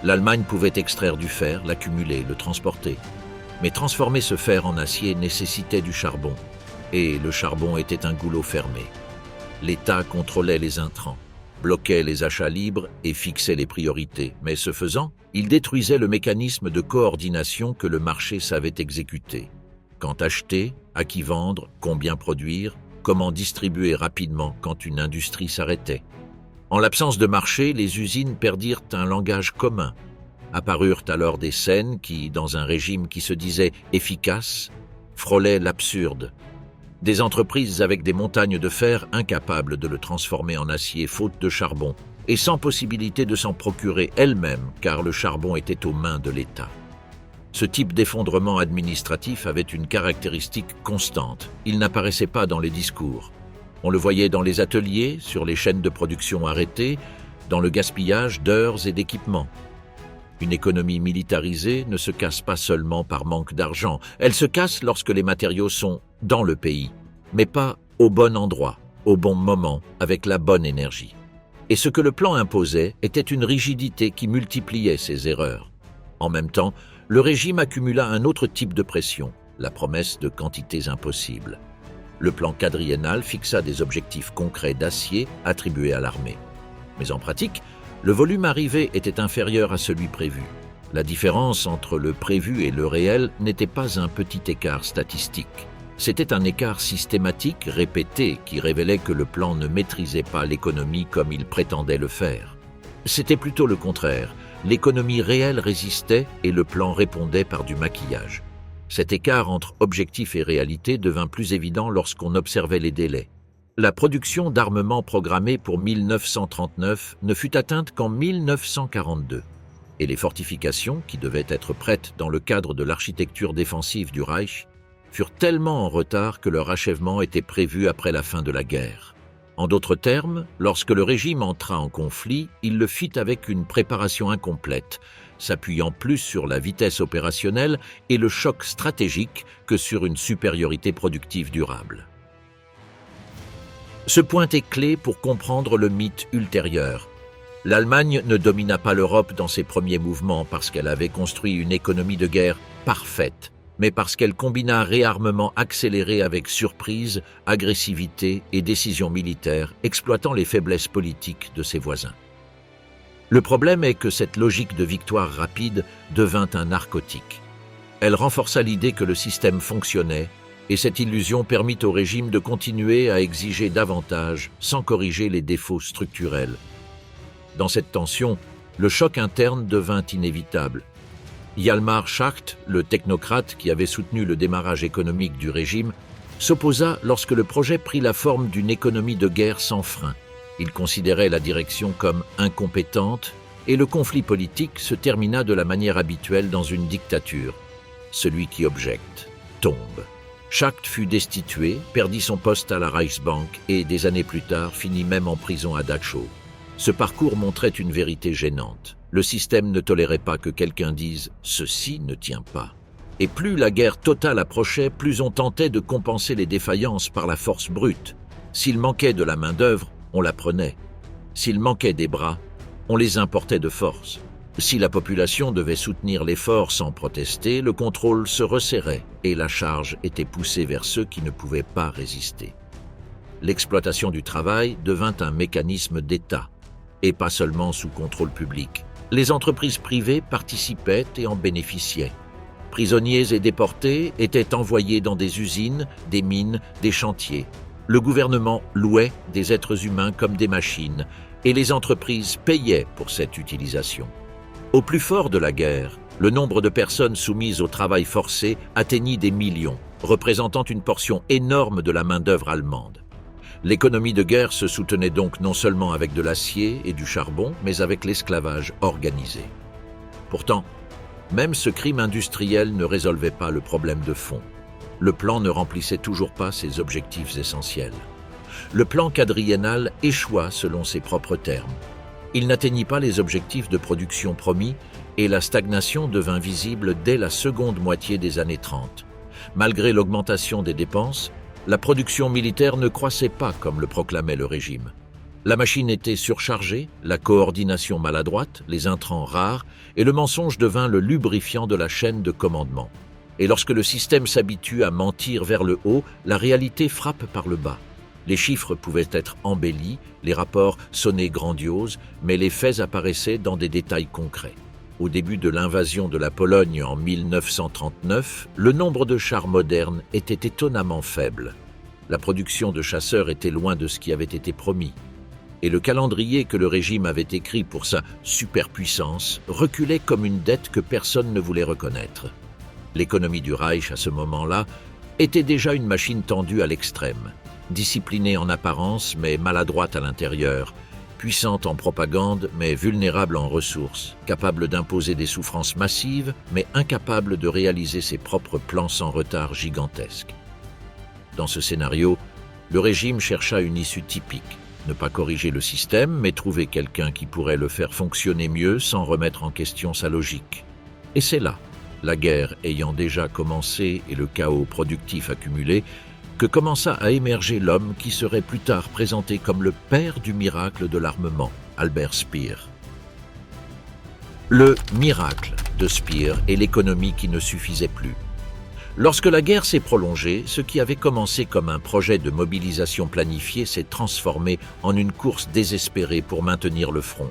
L'Allemagne pouvait extraire du fer, l'accumuler, le transporter. Mais transformer ce fer en acier nécessitait du charbon, et le charbon était un goulot fermé. L'État contrôlait les intrants, bloquait les achats libres et fixait les priorités, mais ce faisant, il détruisait le mécanisme de coordination que le marché savait exécuter. Quand acheter, à qui vendre, combien produire, comment distribuer rapidement quand une industrie s'arrêtait. En l'absence de marché, les usines perdirent un langage commun. Apparurent alors des scènes qui, dans un régime qui se disait efficace, frôlaient l'absurde. Des entreprises avec des montagnes de fer incapables de le transformer en acier faute de charbon et sans possibilité de s'en procurer elles-mêmes car le charbon était aux mains de l'État. Ce type d'effondrement administratif avait une caractéristique constante. Il n'apparaissait pas dans les discours. On le voyait dans les ateliers, sur les chaînes de production arrêtées, dans le gaspillage d'heures et d'équipements. Une économie militarisée ne se casse pas seulement par manque d'argent, elle se casse lorsque les matériaux sont dans le pays, mais pas au bon endroit, au bon moment, avec la bonne énergie. Et ce que le plan imposait était une rigidité qui multipliait ces erreurs. En même temps, le régime accumula un autre type de pression, la promesse de quantités impossibles. Le plan quadriennal fixa des objectifs concrets d'acier attribués à l'armée. Mais en pratique, le volume arrivé était inférieur à celui prévu. La différence entre le prévu et le réel n'était pas un petit écart statistique. C'était un écart systématique, répété, qui révélait que le plan ne maîtrisait pas l'économie comme il prétendait le faire. C'était plutôt le contraire. L'économie réelle résistait et le plan répondait par du maquillage. Cet écart entre objectif et réalité devint plus évident lorsqu'on observait les délais. La production d'armements programmée pour 1939 ne fut atteinte qu'en 1942. Et les fortifications, qui devaient être prêtes dans le cadre de l'architecture défensive du Reich, furent tellement en retard que leur achèvement était prévu après la fin de la guerre. En d'autres termes, lorsque le régime entra en conflit, il le fit avec une préparation incomplète, s'appuyant plus sur la vitesse opérationnelle et le choc stratégique que sur une supériorité productive durable. Ce point est clé pour comprendre le mythe ultérieur. L'Allemagne ne domina pas l'Europe dans ses premiers mouvements parce qu'elle avait construit une économie de guerre parfaite, mais parce qu'elle combina réarmement accéléré avec surprise, agressivité et décision militaire, exploitant les faiblesses politiques de ses voisins. Le problème est que cette logique de victoire rapide devint un narcotique. Elle renforça l'idée que le système fonctionnait, et cette illusion permit au régime de continuer à exiger davantage sans corriger les défauts structurels. Dans cette tension, le choc interne devint inévitable. Hjalmar Schacht, le technocrate qui avait soutenu le démarrage économique du régime, s'opposa lorsque le projet prit la forme d'une économie de guerre sans frein. Il considérait la direction comme incompétente et le conflit politique se termina de la manière habituelle dans une dictature. Celui qui objecte tombe. Schacht fut destitué, perdit son poste à la Reichsbank et, des années plus tard, finit même en prison à Dachau. Ce parcours montrait une vérité gênante. Le système ne tolérait pas que quelqu'un dise « ceci ne tient pas ». Et plus la guerre totale approchait, plus on tentait de compenser les défaillances par la force brute. S'il manquait de la main-d'œuvre, on la prenait. S'il manquait des bras, on les importait de force. Si la population devait soutenir l'effort sans protester, le contrôle se resserrait et la charge était poussée vers ceux qui ne pouvaient pas résister. L'exploitation du travail devint un mécanisme d'État, et pas seulement sous contrôle public. Les entreprises privées participaient et en bénéficiaient. Prisonniers et déportés étaient envoyés dans des usines, des mines, des chantiers. Le gouvernement louait des êtres humains comme des machines, et les entreprises payaient pour cette utilisation. Au plus fort de la guerre, le nombre de personnes soumises au travail forcé atteignit des millions, représentant une portion énorme de la main-d'œuvre allemande. L'économie de guerre se soutenait donc non seulement avec de l'acier et du charbon, mais avec l'esclavage organisé. Pourtant, même ce crime industriel ne résolvait pas le problème de fond. Le plan ne remplissait toujours pas ses objectifs essentiels. Le plan quadriennal échoua selon ses propres termes. Il n'atteignit pas les objectifs de production promis et la stagnation devint visible dès la seconde moitié des années 30. Malgré l'augmentation des dépenses, la production militaire ne croissait pas comme le proclamait le régime. La machine était surchargée, la coordination maladroite, les intrants rares, et le mensonge devint le lubrifiant de la chaîne de commandement. Et lorsque le système s'habitue à mentir vers le haut, la réalité frappe par le bas. Les chiffres pouvaient être embellis, les rapports sonnaient grandioses, mais les faits apparaissaient dans des détails concrets. Au début de l'invasion de la Pologne en 1939, le nombre de chars modernes était étonnamment faible. La production de chasseurs était loin de ce qui avait été promis. et le calendrier que le régime avait écrit pour sa superpuissance reculait comme une dette que personne ne voulait reconnaître. L'économie du Reich, à ce moment-là, était déjà une machine tendue à l'extrême, disciplinée en apparence mais maladroite à l'intérieur, puissante en propagande mais vulnérable en ressources, capable d'imposer des souffrances massives mais incapable de réaliser ses propres plans sans retard gigantesque. Dans ce scénario, le régime chercha une issue typique, ne pas corriger le système mais trouver quelqu'un qui pourrait le faire fonctionner mieux sans remettre en question sa logique. Et c'est là, la guerre ayant déjà commencé et le chaos productif accumulé, que commença à émerger l'homme qui serait plus tard présenté comme le père du miracle de l'armement, Albert Speer. Le miracle de Speer est l'économie qui ne suffisait plus. Lorsque la guerre s'est prolongée, ce qui avait commencé comme un projet de mobilisation planifié s'est transformé en une course désespérée pour maintenir le front.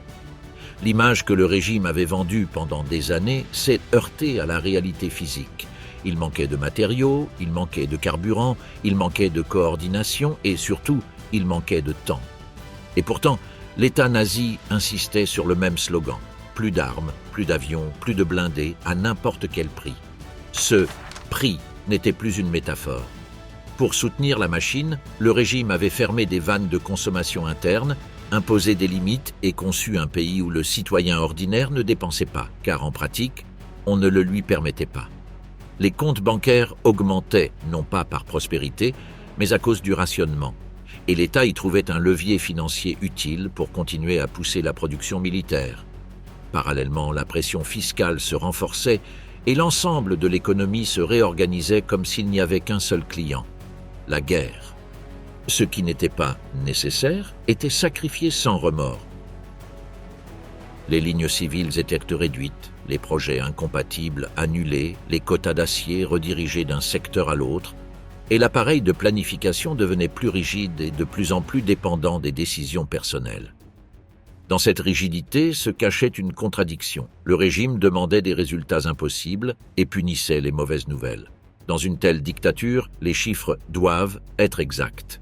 L'image que le régime avait vendue pendant des années s'est heurtée à la réalité physique. Il manquait de matériaux, il manquait de carburant, il manquait de coordination et surtout, il manquait de temps. Et pourtant, l'État nazi insistait sur le même slogan. Plus d'armes, plus d'avions, plus de blindés, à n'importe quel prix. Ce prix n'était plus une métaphore. Pour soutenir la machine, le régime avait fermé des vannes de consommation interne, imposé des limites et conçu un pays où le citoyen ordinaire ne dépensait pas, car en pratique, on ne le lui permettait pas. Les comptes bancaires augmentaient, non pas par prospérité, mais à cause du rationnement. Et l'État y trouvait un levier financier utile pour continuer à pousser la production militaire. Parallèlement, la pression fiscale se renforçait et l'ensemble de l'économie se réorganisait comme s'il n'y avait qu'un seul client, la guerre. Ce qui n'était pas nécessaire était sacrifié sans remords. Les lignes civiles étaient réduites, les projets incompatibles annulés, les quotas d'acier redirigés d'un secteur à l'autre, et l'appareil de planification devenait plus rigide et de plus en plus dépendant des décisions personnelles. Dans cette rigidité se cachait une contradiction. Le régime demandait des résultats impossibles et punissait les mauvaises nouvelles. Dans une telle dictature, les chiffres doivent être exacts.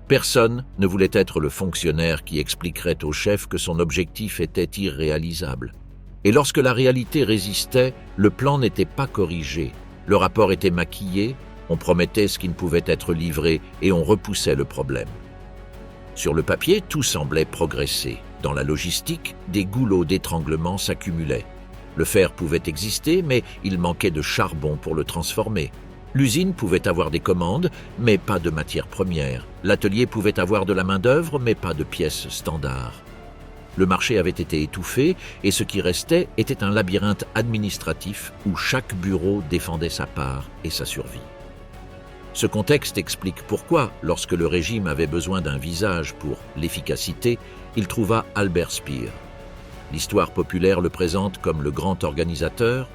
Personne ne voulait être le fonctionnaire qui expliquerait au chef que son objectif était irréalisable. Et lorsque la réalité résistait, le plan n'était pas corrigé, le rapport était maquillé, on promettait ce qui ne pouvait être livré et on repoussait le problème. Sur le papier, tout semblait progresser. Dans la logistique, des goulots d'étranglement s'accumulaient. Le fer pouvait exister, mais il manquait de charbon pour le transformer. L'usine pouvait avoir des commandes, mais pas de matières premières. L'atelier pouvait avoir de la main-d'œuvre, mais pas de pièces standards. Le marché avait été étouffé, et ce qui restait était un labyrinthe administratif où chaque bureau défendait sa part et sa survie. Ce contexte explique pourquoi, lorsque le régime avait besoin d'un visage pour l'efficacité, il trouva Albert Speer. L'histoire populaire le présente comme le grand organisateur,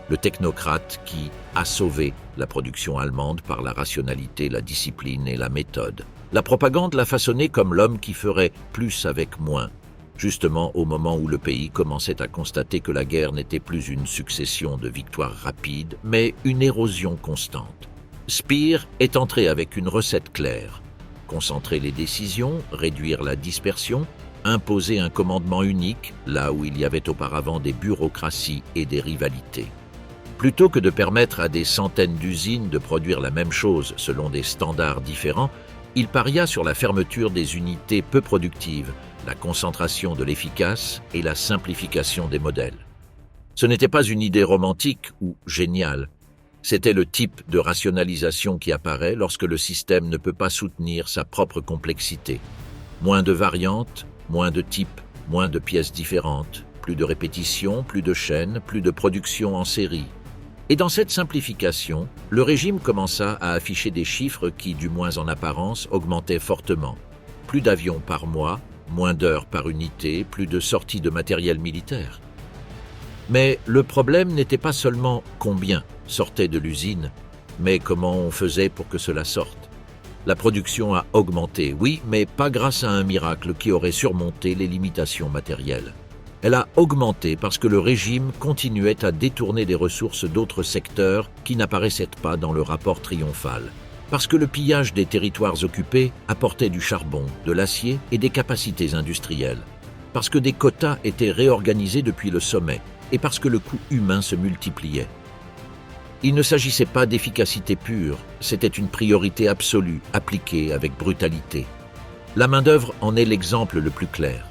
le technocrate qui a sauvé la production allemande par la rationalité, la discipline et la méthode. La propagande l'a façonné comme l'homme qui ferait plus avec moins, justement au moment où le pays commençait à constater que la guerre n'était plus une succession de victoires rapides, mais une érosion constante. Speer est entré avec une recette claire: concentrer les décisions, réduire la dispersion, imposer un commandement unique là où il y avait auparavant des bureaucraties et des rivalités. Plutôt que de permettre à des centaines d'usines de produire la même chose selon des standards différents, il paria sur la fermeture des unités peu productives, la concentration de l'efficace et la simplification des modèles. Ce n'était pas une idée romantique ou géniale. C'était le type de rationalisation qui apparaît lorsque le système ne peut pas soutenir sa propre complexité. Moins de variantes, moins de types, moins de pièces différentes, plus de répétitions, plus de chaînes, plus de production en série. Et dans cette simplification, le régime commença à afficher des chiffres qui, du moins en apparence, augmentaient fortement. Plus d'avions par mois, moins d'heures par unité, plus de sorties de matériel militaire. Mais le problème n'était pas seulement combien sortait de l'usine, mais comment on faisait pour que cela sorte. La production a augmenté, oui, mais pas grâce à un miracle qui aurait surmonté les limitations matérielles. Elle a augmenté parce que le régime continuait à détourner des ressources d'autres secteurs qui n'apparaissaient pas dans le rapport triomphal. Parce que le pillage des territoires occupés apportait du charbon, de l'acier et des capacités industrielles. Parce que des quotas étaient réorganisés depuis le sommet et parce que le coût humain se multipliait. Il ne s'agissait pas d'efficacité pure, c'était une priorité absolue, appliquée avec brutalité. La main-d'œuvre en est l'exemple le plus clair.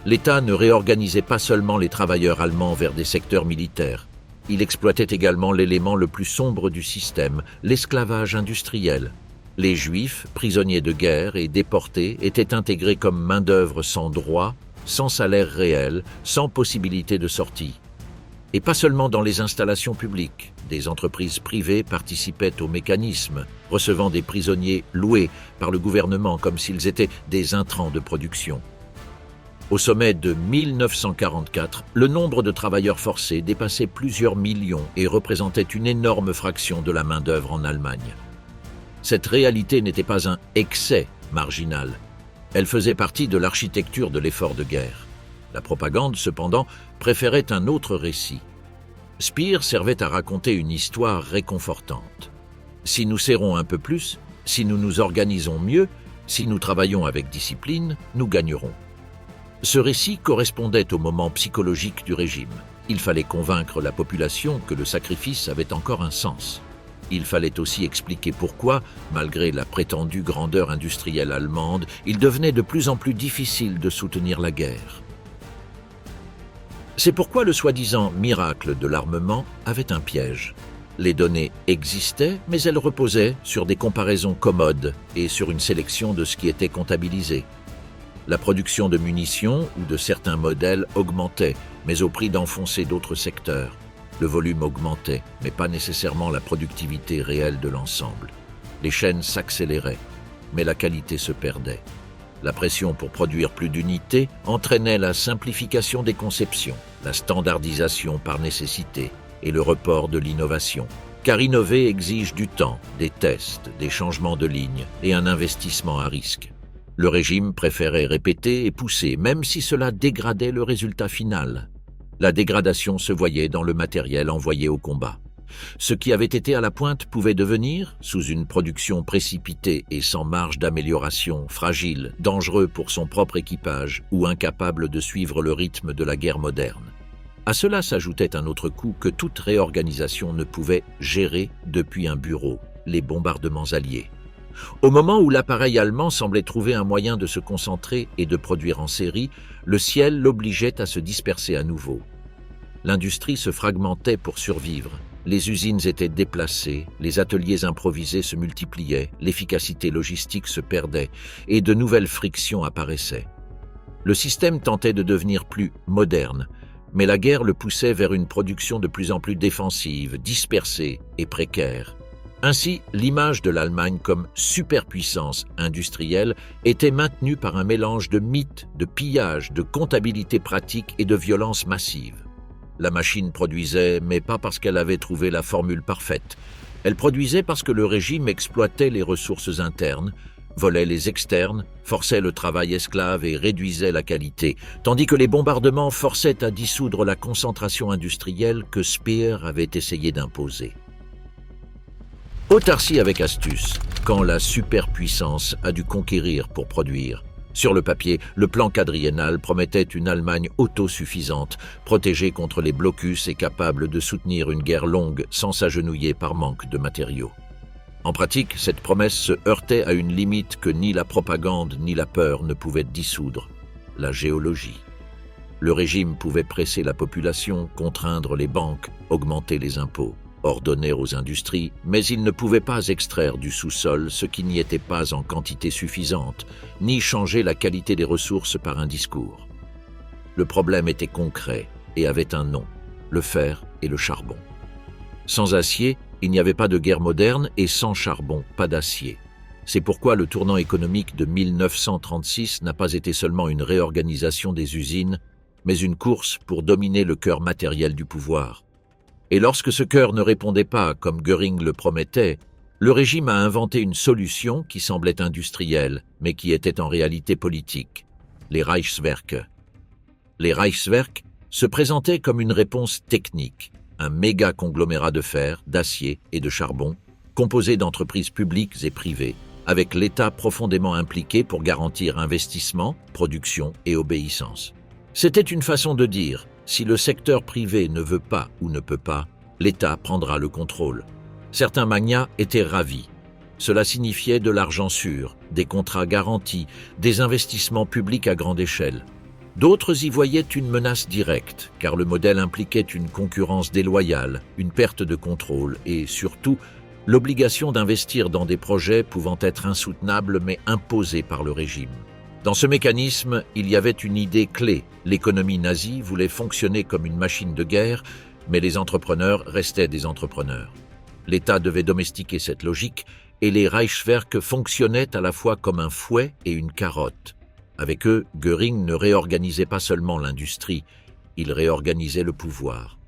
L'État ne réorganisait pas seulement les travailleurs allemands vers des secteurs militaires. Il exploitait également l'élément le plus sombre du système, l'esclavage industriel. Les Juifs, prisonniers de guerre et déportés, étaient intégrés comme main-d'œuvre sans droit, sans salaire réel, sans possibilité de sortie. Et pas seulement dans les installations publiques. Des entreprises privées participaient au mécanisme, recevant des prisonniers loués par le gouvernement comme s'ils étaient des intrants de production. Au sommet de 1944, le nombre de travailleurs forcés dépassait plusieurs millions et représentait une énorme fraction de la main-d'œuvre en Allemagne. Cette réalité n'était pas un excès marginal. Elle faisait partie de l'architecture de l'effort de guerre. La propagande, cependant, préférait un autre récit. Speer servait à raconter une histoire réconfortante. Si nous serrons un peu plus, si nous nous organisons mieux, si nous travaillons avec discipline, nous gagnerons. Ce récit correspondait au moment psychologique du régime. Il fallait convaincre la population que le sacrifice avait encore un sens. Il fallait aussi expliquer pourquoi, malgré la prétendue grandeur industrielle allemande, il devenait de plus en plus difficile de soutenir la guerre. C'est pourquoi le soi-disant miracle de l'armement avait un piège. Les données existaient, mais elles reposaient sur des comparaisons commodes et sur une sélection de ce qui était comptabilisé. La production de munitions ou de certains modèles augmentait, mais au prix d'enfoncer d'autres secteurs. Le volume augmentait, mais pas nécessairement la productivité réelle de l'ensemble. Les chaînes s'accéléraient, mais la qualité se perdait. La pression pour produire plus d'unités entraînait la simplification des conceptions, la standardisation par nécessité et le report de l'innovation. Car innover exige du temps, des tests, des changements de ligne et un investissement à risque. Le régime préférait répéter et pousser, même si cela dégradait le résultat final. La dégradation se voyait dans le matériel envoyé au combat. Ce qui avait été à la pointe pouvait devenir, sous une production précipitée et sans marge d'amélioration, fragile, dangereux pour son propre équipage ou incapable de suivre le rythme de la guerre moderne. À cela s'ajoutait un autre coût que toute réorganisation ne pouvait gérer depuis un bureau, les bombardements alliés. Au moment où l'appareil allemand semblait trouver un moyen de se concentrer et de produire en série, le ciel l'obligeait à se disperser à nouveau. L'industrie se fragmentait pour survivre. Les usines étaient déplacées, les ateliers improvisés se multipliaient, l'efficacité logistique se perdait et de nouvelles frictions apparaissaient. Le système tentait de devenir plus moderne, mais la guerre le poussait vers une production de plus en plus défensive, dispersée et précaire. Ainsi, l'image de l'Allemagne comme superpuissance industrielle était maintenue par un mélange de mythes, de pillages, de comptabilité pratique et de violence massive. La machine produisait, mais pas parce qu'elle avait trouvé la formule parfaite. Elle produisait parce que le régime exploitait les ressources internes, volait les externes, forçait le travail esclave et réduisait la qualité, tandis que les bombardements forçaient à dissoudre la concentration industrielle que Speer avait essayé d'imposer. Autarcie avec astuce, quand la superpuissance a dû conquérir pour produire. Sur le papier, le plan quadriennal promettait une Allemagne autosuffisante, protégée contre les blocus et capable de soutenir une guerre longue sans s'agenouiller par manque de matériaux. En pratique, cette promesse se heurtait à une limite que ni la propagande ni la peur ne pouvaient dissoudre, la géologie. Le régime pouvait presser la population, contraindre les banques, augmenter les impôts, ordonner aux industries, mais il ne pouvait pas extraire du sous-sol ce qui n'y était pas en quantité suffisante, ni changer la qualité des ressources par un discours. Le problème était concret et avait un nom, le fer et le charbon. Sans acier, il n'y avait pas de guerre moderne et sans charbon, pas d'acier. C'est pourquoi le tournant économique de 1936 n'a pas été seulement une réorganisation des usines, mais une course pour dominer le cœur matériel du pouvoir. Et lorsque ce cœur ne répondait pas comme Göring le promettait, le régime a inventé une solution qui semblait industrielle, mais qui était en réalité politique, les Reichswerke. Les Reichswerke se présentaient comme une réponse technique, un méga conglomérat de fer, d'acier et de charbon, composé d'entreprises publiques et privées, avec l'État profondément impliqué pour garantir investissement, production et obéissance. C'était une façon de dire, si le secteur privé ne veut pas ou ne peut pas, l'État prendra le contrôle. Certains magnats étaient ravis. Cela signifiait de l'argent sûr, des contrats garantis, des investissements publics à grande échelle. D'autres y voyaient une menace directe, car le modèle impliquait une concurrence déloyale, une perte de contrôle et, surtout, l'obligation d'investir dans des projets pouvant être insoutenables mais imposés par le régime. Dans ce mécanisme, il y avait une idée clé. L'économie nazie voulait fonctionner comme une machine de guerre, mais les entrepreneurs restaient des entrepreneurs. L'État devait domestiquer cette logique et les Reichswerke fonctionnaient à la fois comme un fouet et une carotte. Avec eux, Göring ne réorganisait pas seulement l'industrie, il réorganisait le pouvoir.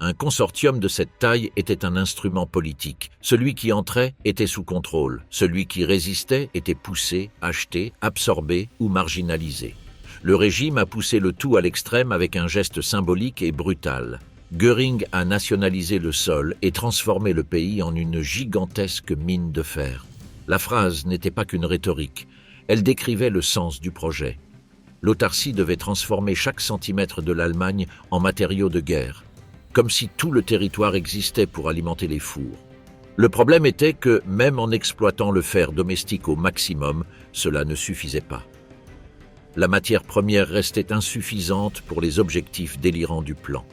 Un consortium de cette taille était un instrument politique. Celui qui entrait était sous contrôle. Celui qui résistait était poussé, acheté, absorbé ou marginalisé. Le régime a poussé le tout à l'extrême avec un geste symbolique et brutal. Göring a nationalisé le sol et transformé le pays en une gigantesque mine de fer. La phrase n'était pas qu'une rhétorique. Elle décrivait le sens du projet. L'autarcie devait transformer chaque centimètre de l'Allemagne en matériaux de guerre, comme si tout le territoire existait pour alimenter les fours. Le problème était que, même en exploitant le fer domestique au maximum, cela ne suffisait pas. La matière première restait insuffisante pour les objectifs délirants du plan.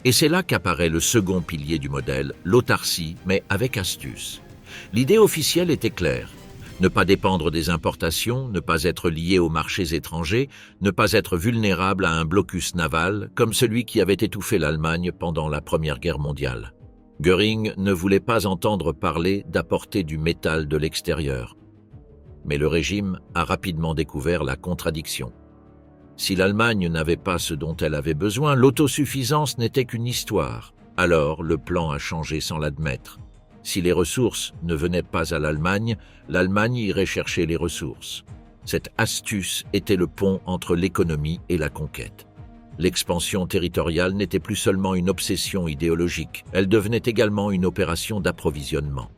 Et c'est là qu'apparaît le second pilier du modèle, l'autarcie, mais avec astuce. L'idée officielle était claire. Ne pas dépendre des importations, ne pas être lié aux marchés étrangers, ne pas être vulnérable à un blocus naval comme celui qui avait étouffé l'Allemagne pendant la Première Guerre mondiale. Göring ne voulait pas entendre parler d'apporter du métal de l'extérieur. Mais le régime a rapidement découvert la contradiction. Si l'Allemagne n'avait pas ce dont elle avait besoin, l'autosuffisance n'était qu'une histoire. Alors le plan a changé sans l'admettre. Si les ressources ne venaient pas à l'Allemagne, l'Allemagne irait chercher les ressources. Cette astuce était le pont entre l'économie et la conquête. L'expansion territoriale n'était plus seulement une obsession idéologique, elle devenait également une opération d'approvisionnement.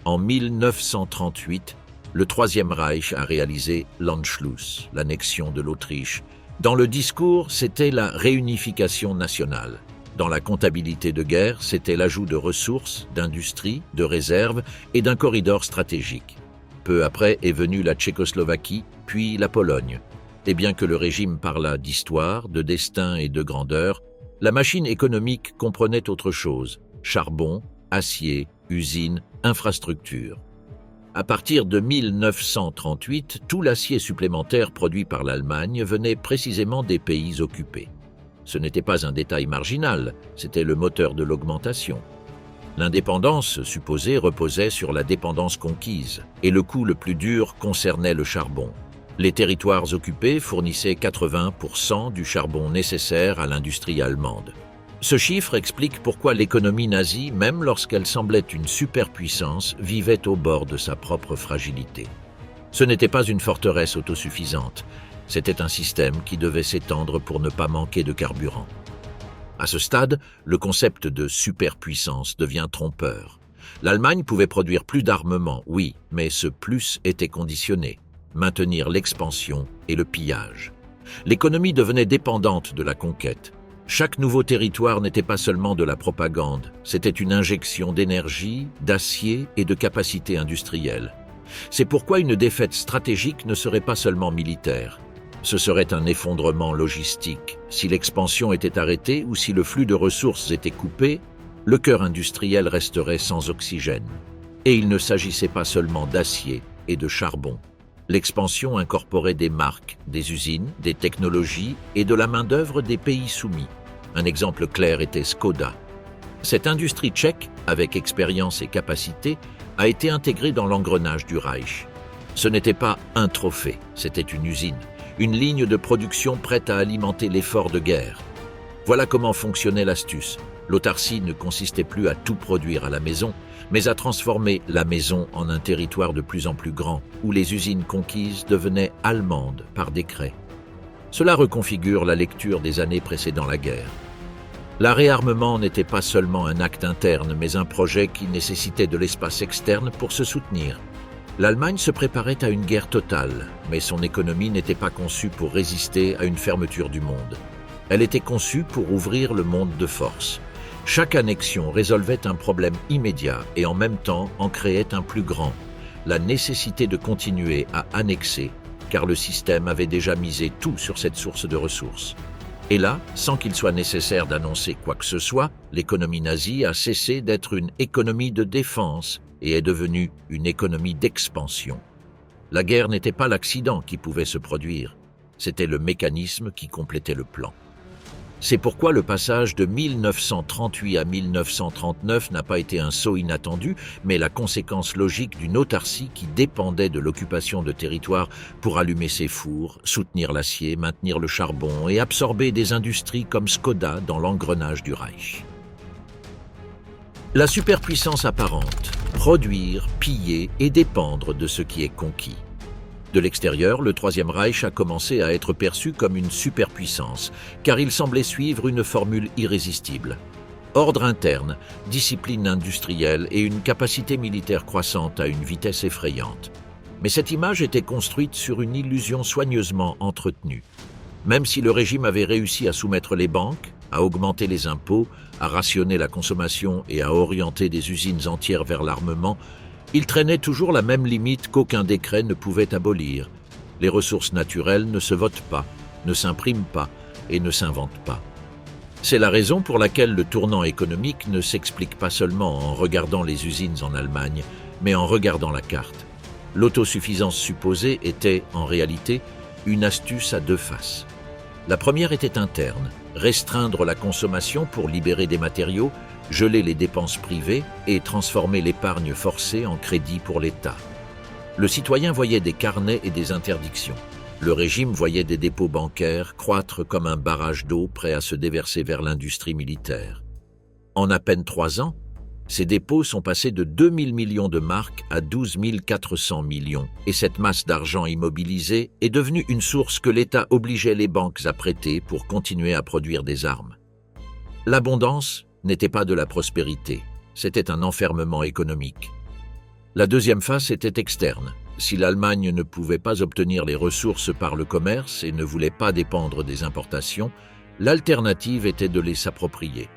En 1938, le Troisième Reich a réalisé l'Anschluss, l'annexion de l'Autriche. Dans le discours, c'était la réunification nationale. Dans la comptabilité de guerre, c'était l'ajout de ressources, d'industries, de réserves et d'un corridor stratégique. Peu après est venue la Tchécoslovaquie, puis la Pologne. Et bien que le régime parlât d'histoire, de destin et de grandeur, la machine économique comprenait autre chose: charbon, acier, usines, infrastructures. À partir de 1938, tout l'acier supplémentaire produit par l'Allemagne venait précisément des pays occupés. Ce n'était pas un détail marginal, c'était le moteur de l'augmentation. L'indépendance supposée reposait sur la dépendance conquise, et le coup le plus dur concernait le charbon. Les territoires occupés fournissaient 80% du charbon nécessaire à l'industrie allemande. Ce chiffre explique pourquoi l'économie nazie, même lorsqu'elle semblait une superpuissance, vivait au bord de sa propre fragilité. Ce n'était pas une forteresse autosuffisante. C'était un système qui devait s'étendre pour ne pas manquer de carburant. À ce stade, le concept de superpuissance devient trompeur. L'Allemagne pouvait produire plus d'armements, oui, mais ce plus était conditionné: maintenir l'expansion et le pillage. L'économie devenait dépendante de la conquête. Chaque nouveau territoire n'était pas seulement de la propagande, c'était une injection d'énergie, d'acier et de capacité industrielle. C'est pourquoi une défaite stratégique ne serait pas seulement militaire. Ce serait un effondrement logistique. Si l'expansion était arrêtée ou si le flux de ressources était coupé, le cœur industriel resterait sans oxygène. Et il ne s'agissait pas seulement d'acier et de charbon. L'expansion incorporait des marques, des usines, des technologies et de la main-d'œuvre des pays soumis. Un exemple clair était Škoda. Cette industrie tchèque, avec expérience et capacité, a été intégrée dans l'engrenage du Reich. Ce n'était pas un trophée, c'était une usine. Une ligne de production prête à alimenter l'effort de guerre. Voilà comment fonctionnait l'astuce. L'autarcie ne consistait plus à tout produire à la maison, mais à transformer la maison en un territoire de plus en plus grand, où les usines conquises devenaient allemandes par décret. Cela reconfigure la lecture des années précédant la guerre. La réarmement n'était pas seulement un acte interne, mais un projet qui nécessitait de l'espace externe pour se soutenir. L'Allemagne se préparait à une guerre totale, mais son économie n'était pas conçue pour résister à une fermeture du monde. Elle était conçue pour ouvrir le monde de force. Chaque annexion résolvait un problème immédiat et en même temps en créait un plus grand, la nécessité de continuer à annexer, car le système avait déjà misé tout sur cette source de ressources. Et là, sans qu'il soit nécessaire d'annoncer quoi que ce soit, l'économie nazie a cessé d'être une économie de défense et est devenue une économie d'expansion. La guerre n'était pas l'accident qui pouvait se produire, c'était le mécanisme qui complétait le plan. C'est pourquoi le passage de 1938 à 1939 n'a pas été un saut inattendu, mais la conséquence logique d'une autarcie qui dépendait de l'occupation de territoires pour allumer ses fours, soutenir l'acier, maintenir le charbon et absorber des industries comme Skoda dans l'engrenage du Reich. La superpuissance apparente, produire, piller et dépendre de ce qui est conquis. De l'extérieur, le Troisième Reich a commencé à être perçu comme une superpuissance, car il semblait suivre une formule irrésistible. Ordre interne, discipline industrielle et une capacité militaire croissante à une vitesse effrayante. Mais cette image était construite sur une illusion soigneusement entretenue. Même si le régime avait réussi à soumettre les banques, à augmenter les impôts, à rationner la consommation et à orienter des usines entières vers l'armement, il traînait toujours la même limite qu'aucun décret ne pouvait abolir. Les ressources naturelles ne se votent pas, ne s'impriment pas et ne s'inventent pas. C'est la raison pour laquelle le tournant économique ne s'explique pas seulement en regardant les usines en Allemagne, mais en regardant la carte. L'autosuffisance supposée était, en réalité, une astuce à deux faces. La première était interne, restreindre la consommation pour libérer des matériaux, geler les dépenses privées et transformer l'épargne forcée en crédit pour l'État. Le citoyen voyait des carnets et des interdictions. Le régime voyait des dépôts bancaires croître comme un barrage d'eau prêt à se déverser vers l'industrie militaire. En à peine 3 ans, ces dépôts sont passés de 2 000 millions de marks à 12 400 millions, et cette masse d'argent immobilisée est devenue une source que l'État obligeait les banques à prêter pour continuer à produire des armes. L'abondance n'était pas de la prospérité, c'était un enfermement économique. La deuxième face était externe. Si l'Allemagne ne pouvait pas obtenir les ressources par le commerce et ne voulait pas dépendre des importations, l'alternative était de les s'approprier.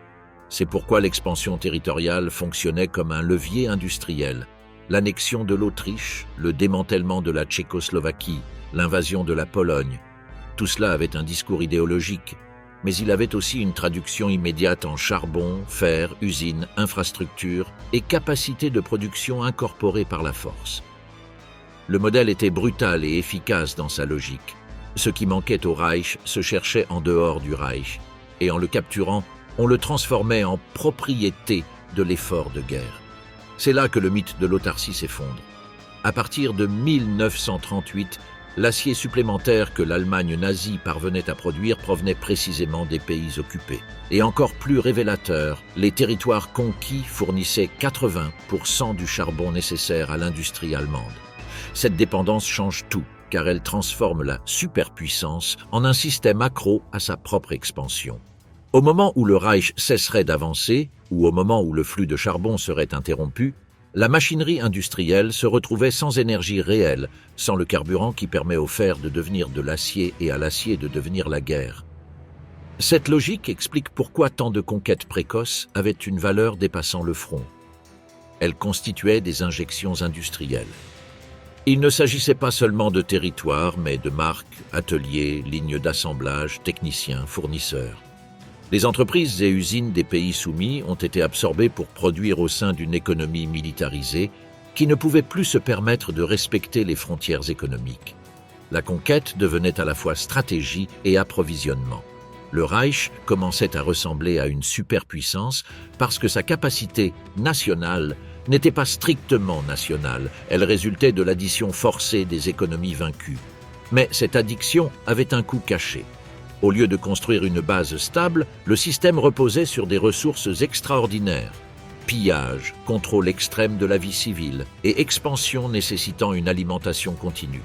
C'est pourquoi l'expansion territoriale fonctionnait comme un levier industriel. L'annexion de l'Autriche, le démantèlement de la Tchécoslovaquie, l'invasion de la Pologne, tout cela avait un discours idéologique, mais il avait aussi une traduction immédiate en charbon, fer, usines, infrastructures et capacité de production incorporée par la force. Le modèle était brutal et efficace dans sa logique. Ce qui manquait au Reich se cherchait en dehors du Reich, et en le capturant, on le transformait en propriété de l'effort de guerre. C'est là que le mythe de l'autarcie s'effondre. À partir de 1938, l'acier supplémentaire que l'Allemagne nazie parvenait à produire provenait précisément des pays occupés. Et encore plus révélateur, les territoires conquis fournissaient 80% du charbon nécessaire à l'industrie allemande. Cette dépendance change tout, car elle transforme la superpuissance en un système accro à sa propre expansion. Au moment où le Reich cesserait d'avancer, ou au moment où le flux de charbon serait interrompu, la machinerie industrielle se retrouvait sans énergie réelle, sans le carburant qui permet au fer de devenir de l'acier et à l'acier de devenir la guerre. Cette logique explique pourquoi tant de conquêtes précoces avaient une valeur dépassant le front. Elles constituaient des injections industrielles. Il ne s'agissait pas seulement de territoires, mais de marques, ateliers, lignes d'assemblage, techniciens, fournisseurs. Les entreprises et usines des pays soumis ont été absorbées pour produire au sein d'une économie militarisée qui ne pouvait plus se permettre de respecter les frontières économiques. La conquête devenait à la fois stratégie et approvisionnement. Le Reich commençait à ressembler à une superpuissance parce que sa capacité nationale n'était pas strictement nationale, elle résultait de l'addition forcée des économies vaincues. Mais cette addiction avait un coût caché. Au lieu de construire une base stable, le système reposait sur des ressources extraordinaires. Pillage, contrôle extrême de la vie civile et expansion nécessitant une alimentation continue.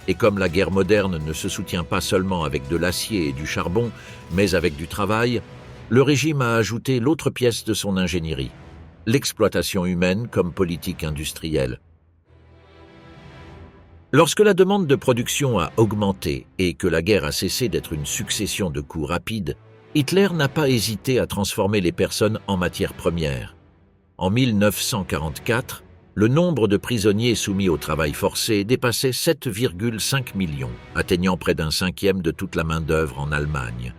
Et comme la guerre moderne ne se soutient pas seulement avec de l'acier et du charbon, mais avec du travail, le régime a ajouté l'autre pièce de son ingénierie, l'exploitation humaine comme politique industrielle. Lorsque la demande de production a augmenté et que la guerre a cessé d'être une succession de coups rapides, Hitler n'a pas hésité à transformer les personnes en matières premières. En 1944, le nombre de prisonniers soumis au travail forcé dépassait 7,5 millions, atteignant près d'un cinquième de toute la main-d'œuvre en Allemagne.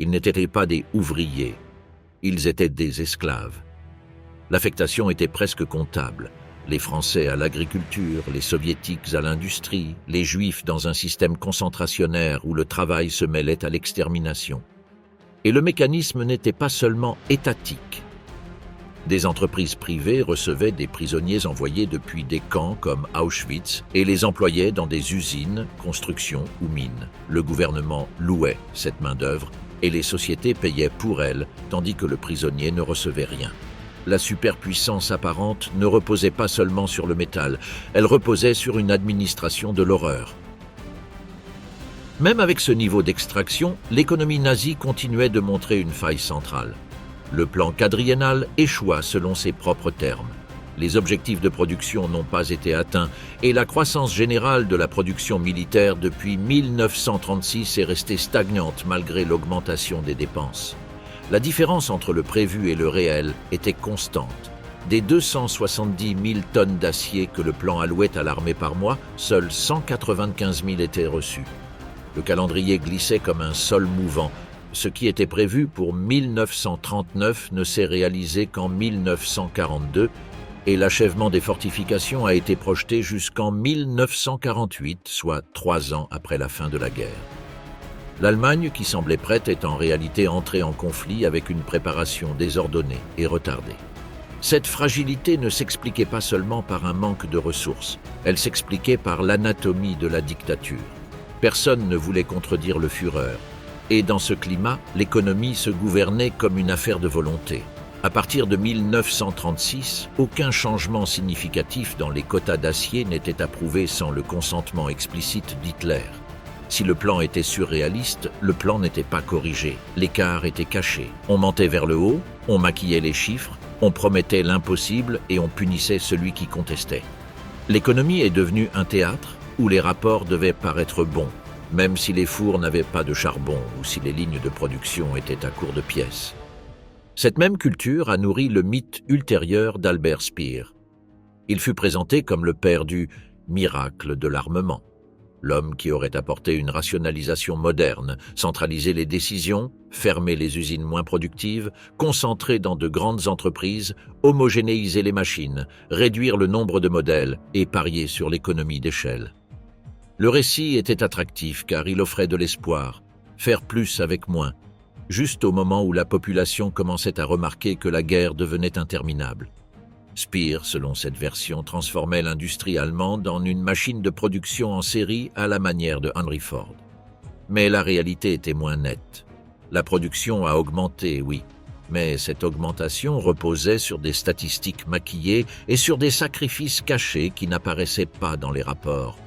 Ils n'étaient pas des ouvriers, ils étaient des esclaves. L'affectation était presque comptable. Les Français à l'agriculture, les Soviétiques à l'industrie, les Juifs dans un système concentrationnaire où le travail se mêlait à l'extermination. Et le mécanisme n'était pas seulement étatique. Des entreprises privées recevaient des prisonniers envoyés depuis des camps comme Auschwitz et les employaient dans des usines, constructions ou mines. Le gouvernement louait cette main-d'œuvre et les sociétés payaient pour elle, tandis que le prisonnier ne recevait rien. La superpuissance apparente ne reposait pas seulement sur le métal, elle reposait sur une administration de l'horreur. Même avec ce niveau d'extraction, l'économie nazie continuait de montrer une faille centrale. Le plan quadriennal échoua selon ses propres termes. Les objectifs de production n'ont pas été atteints et la croissance générale de la production militaire depuis 1936 est restée stagnante malgré l'augmentation des dépenses. La différence entre le prévu et le réel était constante. Des 270 000 tonnes d'acier que le plan allouait à l'armée par mois, seuls 195 000 étaient reçus. Le calendrier glissait comme un sol mouvant. Ce qui était prévu pour 1939 ne s'est réalisé qu'en 1942 et l'achèvement des fortifications a été projeté jusqu'en 1948, soit 3 ans après la fin de la guerre. L'Allemagne, qui semblait prête, est en réalité entrée en conflit avec une préparation désordonnée et retardée. Cette fragilité ne s'expliquait pas seulement par un manque de ressources, elle s'expliquait par l'anatomie de la dictature. Personne ne voulait contredire le Führer. Et dans ce climat, l'économie se gouvernait comme une affaire de volonté. À partir de 1936, aucun changement significatif dans les quotas d'acier n'était approuvé sans le consentement explicite d'Hitler. Si le plan était surréaliste, le plan n'était pas corrigé. L'écart était caché. On mentait vers le haut, on maquillait les chiffres, on promettait l'impossible et on punissait celui qui contestait. L'économie est devenue un théâtre où les rapports devaient paraître bons, même si les fours n'avaient pas de charbon ou si les lignes de production étaient à court de pièces. Cette même culture a nourri le mythe ultérieur d'Albert Speer. Il fut présenté comme le père du miracle de l'armement, l'homme qui aurait apporté une rationalisation moderne, centralisé les décisions, fermé les usines moins productives, concentré dans de grandes entreprises, homogénéiser les machines, réduire le nombre de modèles et parier sur l'économie d'échelle. Le récit était attractif car il offrait de l'espoir, faire plus avec moins, juste au moment où la population commençait à remarquer que la guerre devenait interminable. Speer, selon cette version, transformait l'industrie allemande en une machine de production en série à la manière de Henry Ford. Mais la réalité était moins nette. La production a augmenté, oui, mais cette augmentation reposait sur des statistiques maquillées et sur des sacrifices cachés qui n'apparaissaient pas dans les rapports.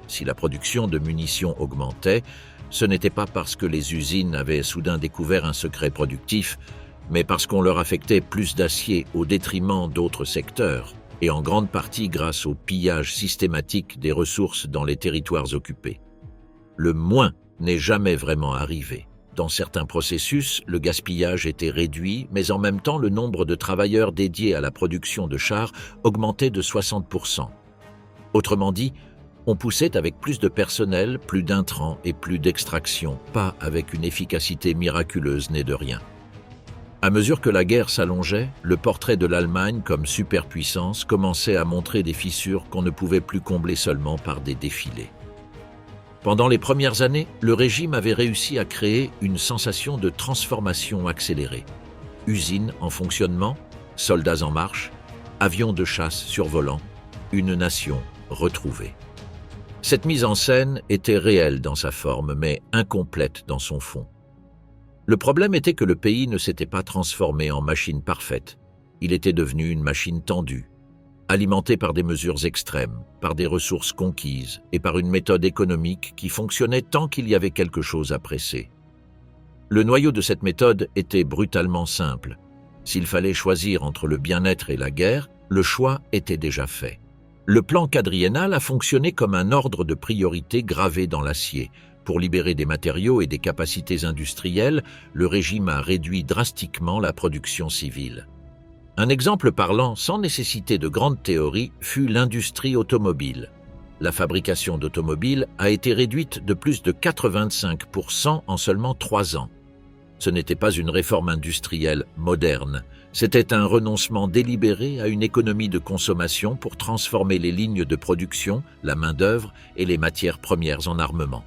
Si la production de munitions augmentait, ce n'était pas parce que les usines avaient soudain découvert un secret productif, mais parce qu'on leur affectait plus d'acier au détriment d'autres secteurs, et en grande partie grâce au pillage systématique des ressources dans les territoires occupés. Le moins n'est jamais vraiment arrivé. Dans certains processus, le gaspillage était réduit, mais en même temps, le nombre de travailleurs dédiés à la production de chars augmentait de 60%. Autrement dit, on poussait avec plus de personnel, plus d'intrants et plus d'extraction, pas avec une efficacité miraculeuse née de rien. À mesure que la guerre s'allongeait, le portrait de l'Allemagne comme superpuissance commençait à montrer des fissures qu'on ne pouvait plus combler seulement par des défilés. Pendant les premières années, le régime avait réussi à créer une sensation de transformation accélérée. Usines en fonctionnement, soldats en marche, avions de chasse survolant, une nation retrouvée. Cette mise en scène était réelle dans sa forme, mais incomplète dans son fond. Le problème était que le pays ne s'était pas transformé en machine parfaite. Il était devenu une machine tendue, alimentée par des mesures extrêmes, par des ressources conquises et par une méthode économique qui fonctionnait tant qu'il y avait quelque chose à presser. Le noyau de cette méthode était brutalement simple. S'il fallait choisir entre le bien-être et la guerre, le choix était déjà fait. Le plan quadriennal a fonctionné comme un ordre de priorité gravé dans l'acier. Pour libérer des matériaux et des capacités industrielles, le régime a réduit drastiquement la production civile. Un exemple parlant, sans nécessiter de grandes théories, fut l'industrie automobile. La fabrication d'automobiles a été réduite de plus de 85% en seulement 3 ans. Ce n'était pas une réforme industrielle moderne, c'était un renoncement délibéré à une économie de consommation pour transformer les lignes de production, la main-d'œuvre et les matières premières en armement.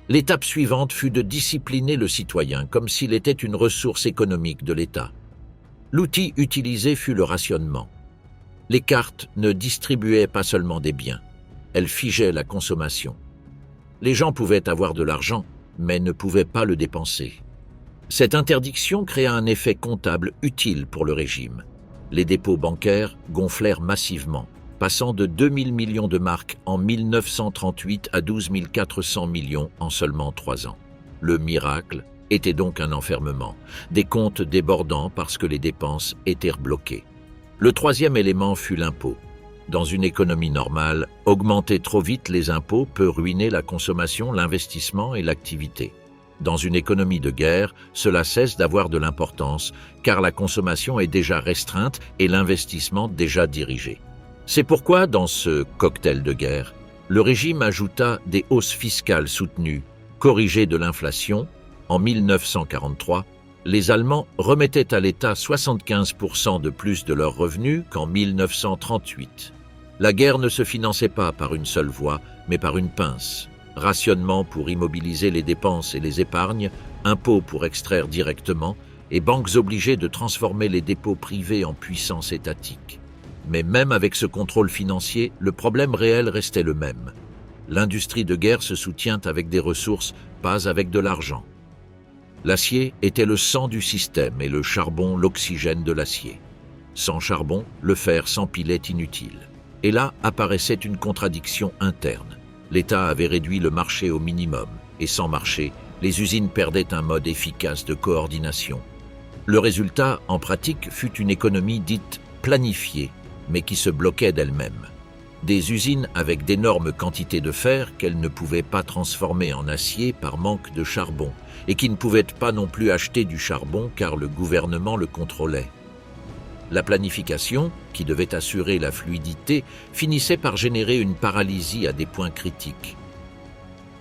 L'étape suivante fut de discipliner le citoyen comme s'il était une ressource économique de l'État. L'outil utilisé fut le rationnement. Les cartes ne distribuaient pas seulement des biens, elles figeaient la consommation. Les gens pouvaient avoir de l'argent, mais ne pouvaient pas le dépenser. Cette interdiction créa un effet comptable utile pour le régime. Les dépôts bancaires gonflèrent massivement, passant de 2000 millions de marks en 1938 à 12 400 millions en seulement 3 ans. Le miracle était donc un enfermement, des comptes débordant parce que les dépenses étaient rebloquées. Le troisième élément fut l'impôt. Dans une économie normale, augmenter trop vite les impôts peut ruiner la consommation, l'investissement et l'activité. Dans une économie de guerre, cela cesse d'avoir de l'importance, car la consommation est déjà restreinte et l'investissement déjà dirigé. C'est pourquoi, dans ce cocktail de guerre, le régime ajouta des hausses fiscales soutenues, corrigées de l'inflation. En 1943, les Allemands remettaient à l'État 75% de plus de leurs revenus qu'en 1938. La guerre ne se finançait pas par une seule voie, mais par une pince. Rationnement pour immobiliser les dépenses et les épargnes, impôts pour extraire directement, et banques obligées de transformer les dépôts privés en puissance étatique. Mais même avec ce contrôle financier, le problème réel restait le même. L'industrie de guerre se soutient avec des ressources, pas avec de l'argent. L'acier était le sang du système et le charbon l'oxygène de l'acier. Sans charbon, le fer s'empilait inutile. Et là apparaissait une contradiction interne. L'État avait réduit le marché au minimum, et sans marché, les usines perdaient un mode efficace de coordination. Le résultat, en pratique, fut une économie dite planifiée, mais qui se bloquait d'elle-même. Des usines avec d'énormes quantités de fer qu'elles ne pouvaient pas transformer en acier par manque de charbon, et qui ne pouvaient pas non plus acheter du charbon car le gouvernement le contrôlait. La planification, qui devait assurer la fluidité, finissait par générer une paralysie à des points critiques.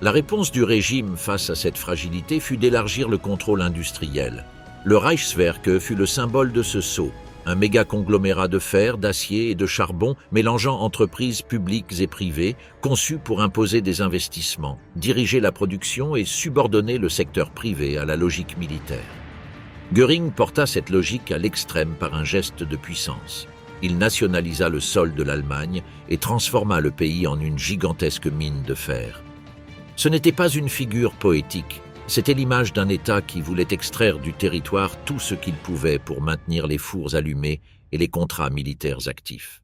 La réponse du régime face à cette fragilité fut d'élargir le contrôle industriel. Le Reichswerke fut le symbole de ce saut, un méga-conglomérat de fer, d'acier et de charbon mélangeant entreprises publiques et privées, conçu pour imposer des investissements, diriger la production et subordonner le secteur privé à la logique militaire. Göring porta cette logique à l'extrême par un geste de puissance. Il nationalisa le sol de l'Allemagne et transforma le pays en une gigantesque mine de fer. Ce n'était pas une figure poétique, c'était l'image d'un État qui voulait extraire du territoire tout ce qu'il pouvait pour maintenir les fours allumés et les contrats militaires actifs.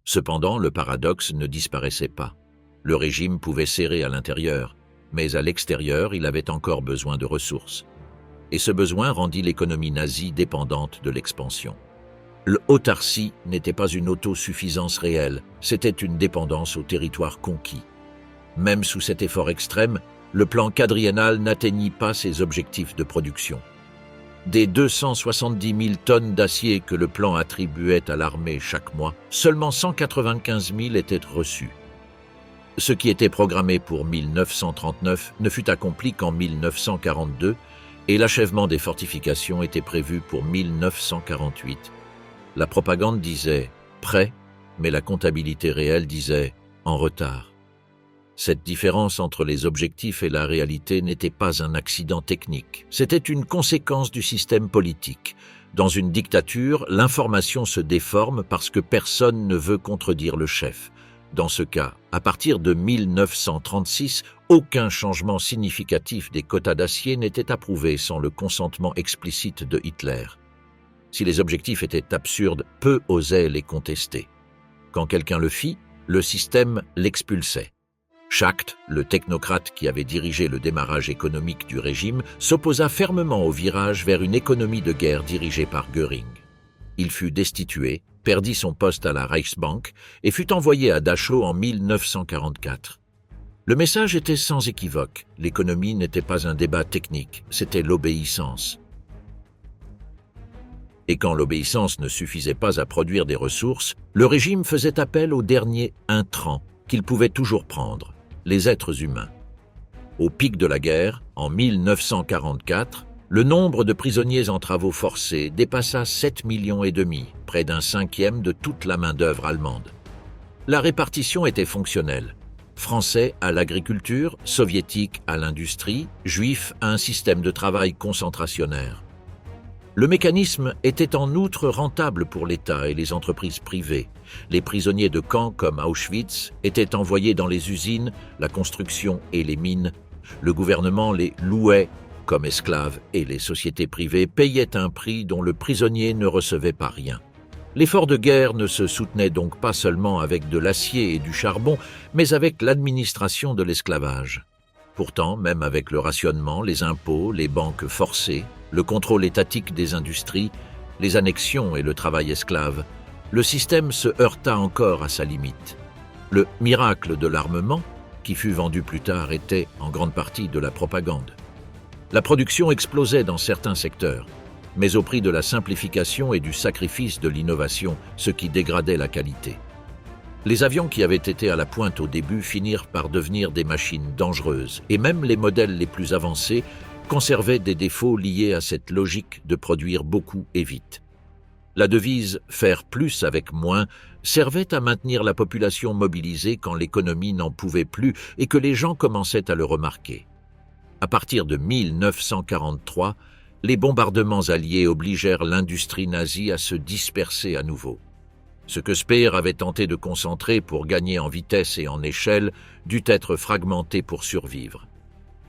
Cependant, le paradoxe ne disparaissait pas. Le régime pouvait serrer à l'intérieur, mais à l'extérieur, il avait encore besoin de ressources. Et ce besoin rendit l'économie nazie dépendante de l'expansion. L'autarcie n'était pas une autosuffisance réelle, c'était une dépendance au territoire conquis. Même sous cet effort extrême, le plan quadriennal n'atteignit pas ses objectifs de production. Des 270 000 tonnes d'acier que le plan attribuait à l'armée chaque mois, seulement 195 000 étaient reçues. Ce qui était programmé pour 1939 ne fut accompli qu'en 1942 et l'achèvement des fortifications était prévu pour 1948. La propagande disait « prêt », mais la comptabilité réelle disait « en retard ». Cette différence entre les objectifs et la réalité n'était pas un accident technique, c'était une conséquence du système politique. Dans une dictature, l'information se déforme parce que personne ne veut contredire le chef. Dans ce cas, à partir de 1936, aucun changement significatif des quotas d'acier n'était approuvé sans le consentement explicite de Hitler. Si les objectifs étaient absurdes, peu osaient les contester. Quand quelqu'un le fit, le système l'expulsait. Schacht, le technocrate qui avait dirigé le démarrage économique du régime, s'opposa fermement au virage vers une économie de guerre dirigée par Göring. Il fut destitué, perdit son poste à la Reichsbank et fut envoyé à Dachau en 1944. Le message était sans équivoque, l'économie n'était pas un débat technique, c'était l'obéissance. Et quand l'obéissance ne suffisait pas à produire des ressources, le régime faisait appel au dernier intrant qu'il pouvait toujours prendre, les êtres humains. Au pic de la guerre, en 1944, le nombre de prisonniers en travaux forcés dépassa 7,5 millions, près d'un cinquième de toute la main-d'œuvre allemande. La répartition était fonctionnelle. Français à l'agriculture, soviétiques à l'industrie, juifs à un système de travail concentrationnaire. Le mécanisme était en outre rentable pour l'État et les entreprises privées. Les prisonniers de camp comme Auschwitz étaient envoyés dans les usines, la construction et les mines. Le gouvernement les louait comme esclaves et les sociétés privées payaient un prix dont le prisonnier ne recevait pas rien. L'effort de guerre ne se soutenait donc pas seulement avec de l'acier et du charbon, mais avec l'administration de l'esclavage. Pourtant, même avec le rationnement, les impôts, les banques forcées, le contrôle étatique des industries, les annexions et le travail esclave, le système se heurta encore à sa limite. Le miracle de l'armement, qui fut vendu plus tard, était en grande partie de la propagande. La production explosait dans certains secteurs, mais au prix de la simplification et du sacrifice de l'innovation, ce qui dégradait la qualité. Les avions qui avaient été à la pointe au début finirent par devenir des machines dangereuses, et même les modèles les plus avancés conservaient des défauts liés à cette logique de produire beaucoup et vite. La devise « faire plus avec moins » servait à maintenir la population mobilisée quand l'économie n'en pouvait plus et que les gens commençaient à le remarquer. À partir de 1943, les bombardements alliés obligèrent l'industrie nazie à se disperser à nouveau. Ce que Speer avait tenté de concentrer pour gagner en vitesse et en échelle dut être fragmenté pour survivre.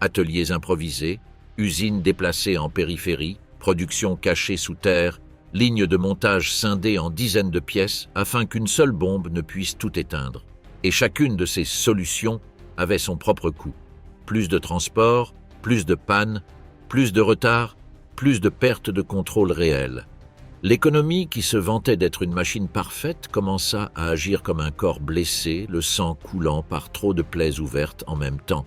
Ateliers improvisés, usines déplacées en périphérie, production cachée sous terre, lignes de montage scindées en dizaines de pièces afin qu'une seule bombe ne puisse tout éteindre. Et chacune de ces solutions avait son propre coût. Plus de transport, plus de pannes, plus de retard, plus de pertes de contrôle réel. L'économie, qui se vantait d'être une machine parfaite, commença à agir comme un corps blessé, le sang coulant par trop de plaies ouvertes en même temps.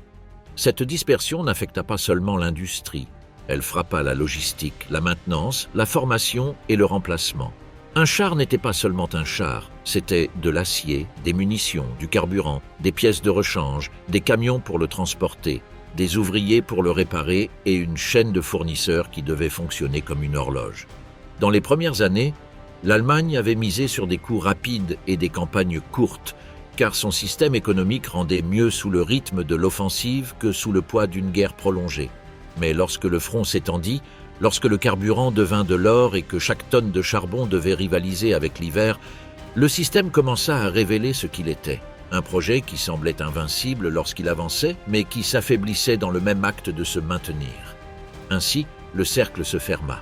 Cette dispersion n'affecta pas seulement l'industrie. Elle frappa la logistique, la maintenance, la formation et le remplacement. Un char n'était pas seulement un char, c'était de l'acier, des munitions, du carburant, des pièces de rechange, des camions pour le transporter, des ouvriers pour le réparer et une chaîne de fournisseurs qui devait fonctionner comme une horloge. Dans les premières années, l'Allemagne avait misé sur des coups rapides et des campagnes courtes, car son système économique rendait mieux sous le rythme de l'offensive que sous le poids d'une guerre prolongée. Mais lorsque le front s'étendit, lorsque le carburant devint de l'or et que chaque tonne de charbon devait rivaliser avec l'hiver, le système commença à révéler ce qu'il était. Un projet qui semblait invincible lorsqu'il avançait, mais qui s'affaiblissait dans le même acte de se maintenir. Ainsi, le cercle se ferma.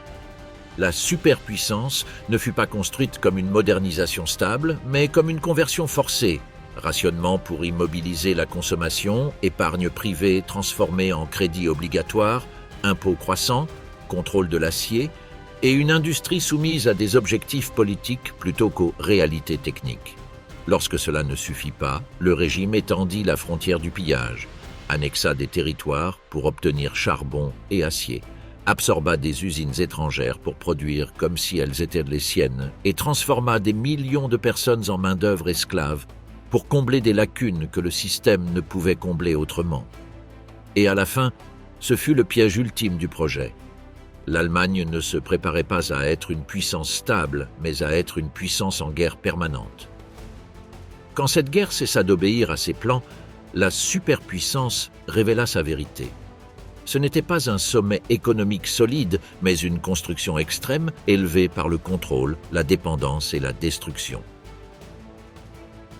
La superpuissance ne fut pas construite comme une modernisation stable, mais comme une conversion forcée. Rationnement pour immobiliser la consommation, épargne privée transformée en crédit obligatoire, impôts croissants, contrôle de l'acier, et une industrie soumise à des objectifs politiques plutôt qu'aux réalités techniques. Lorsque cela ne suffit pas, le régime étendit la frontière du pillage, annexa des territoires pour obtenir charbon et acier, absorba des usines étrangères pour produire comme si elles étaient les siennes et transforma des millions de personnes en main-d'œuvre esclave pour combler des lacunes que le système ne pouvait combler autrement. Et à la fin, ce fut le piège ultime du projet. L'Allemagne ne se préparait pas à être une puissance stable, mais à être une puissance en guerre permanente. Quand cette guerre cessa d'obéir à ses plans, la superpuissance révéla sa vérité. Ce n'était pas un sommet économique solide, mais une construction extrême élevée par le contrôle, la dépendance et la destruction.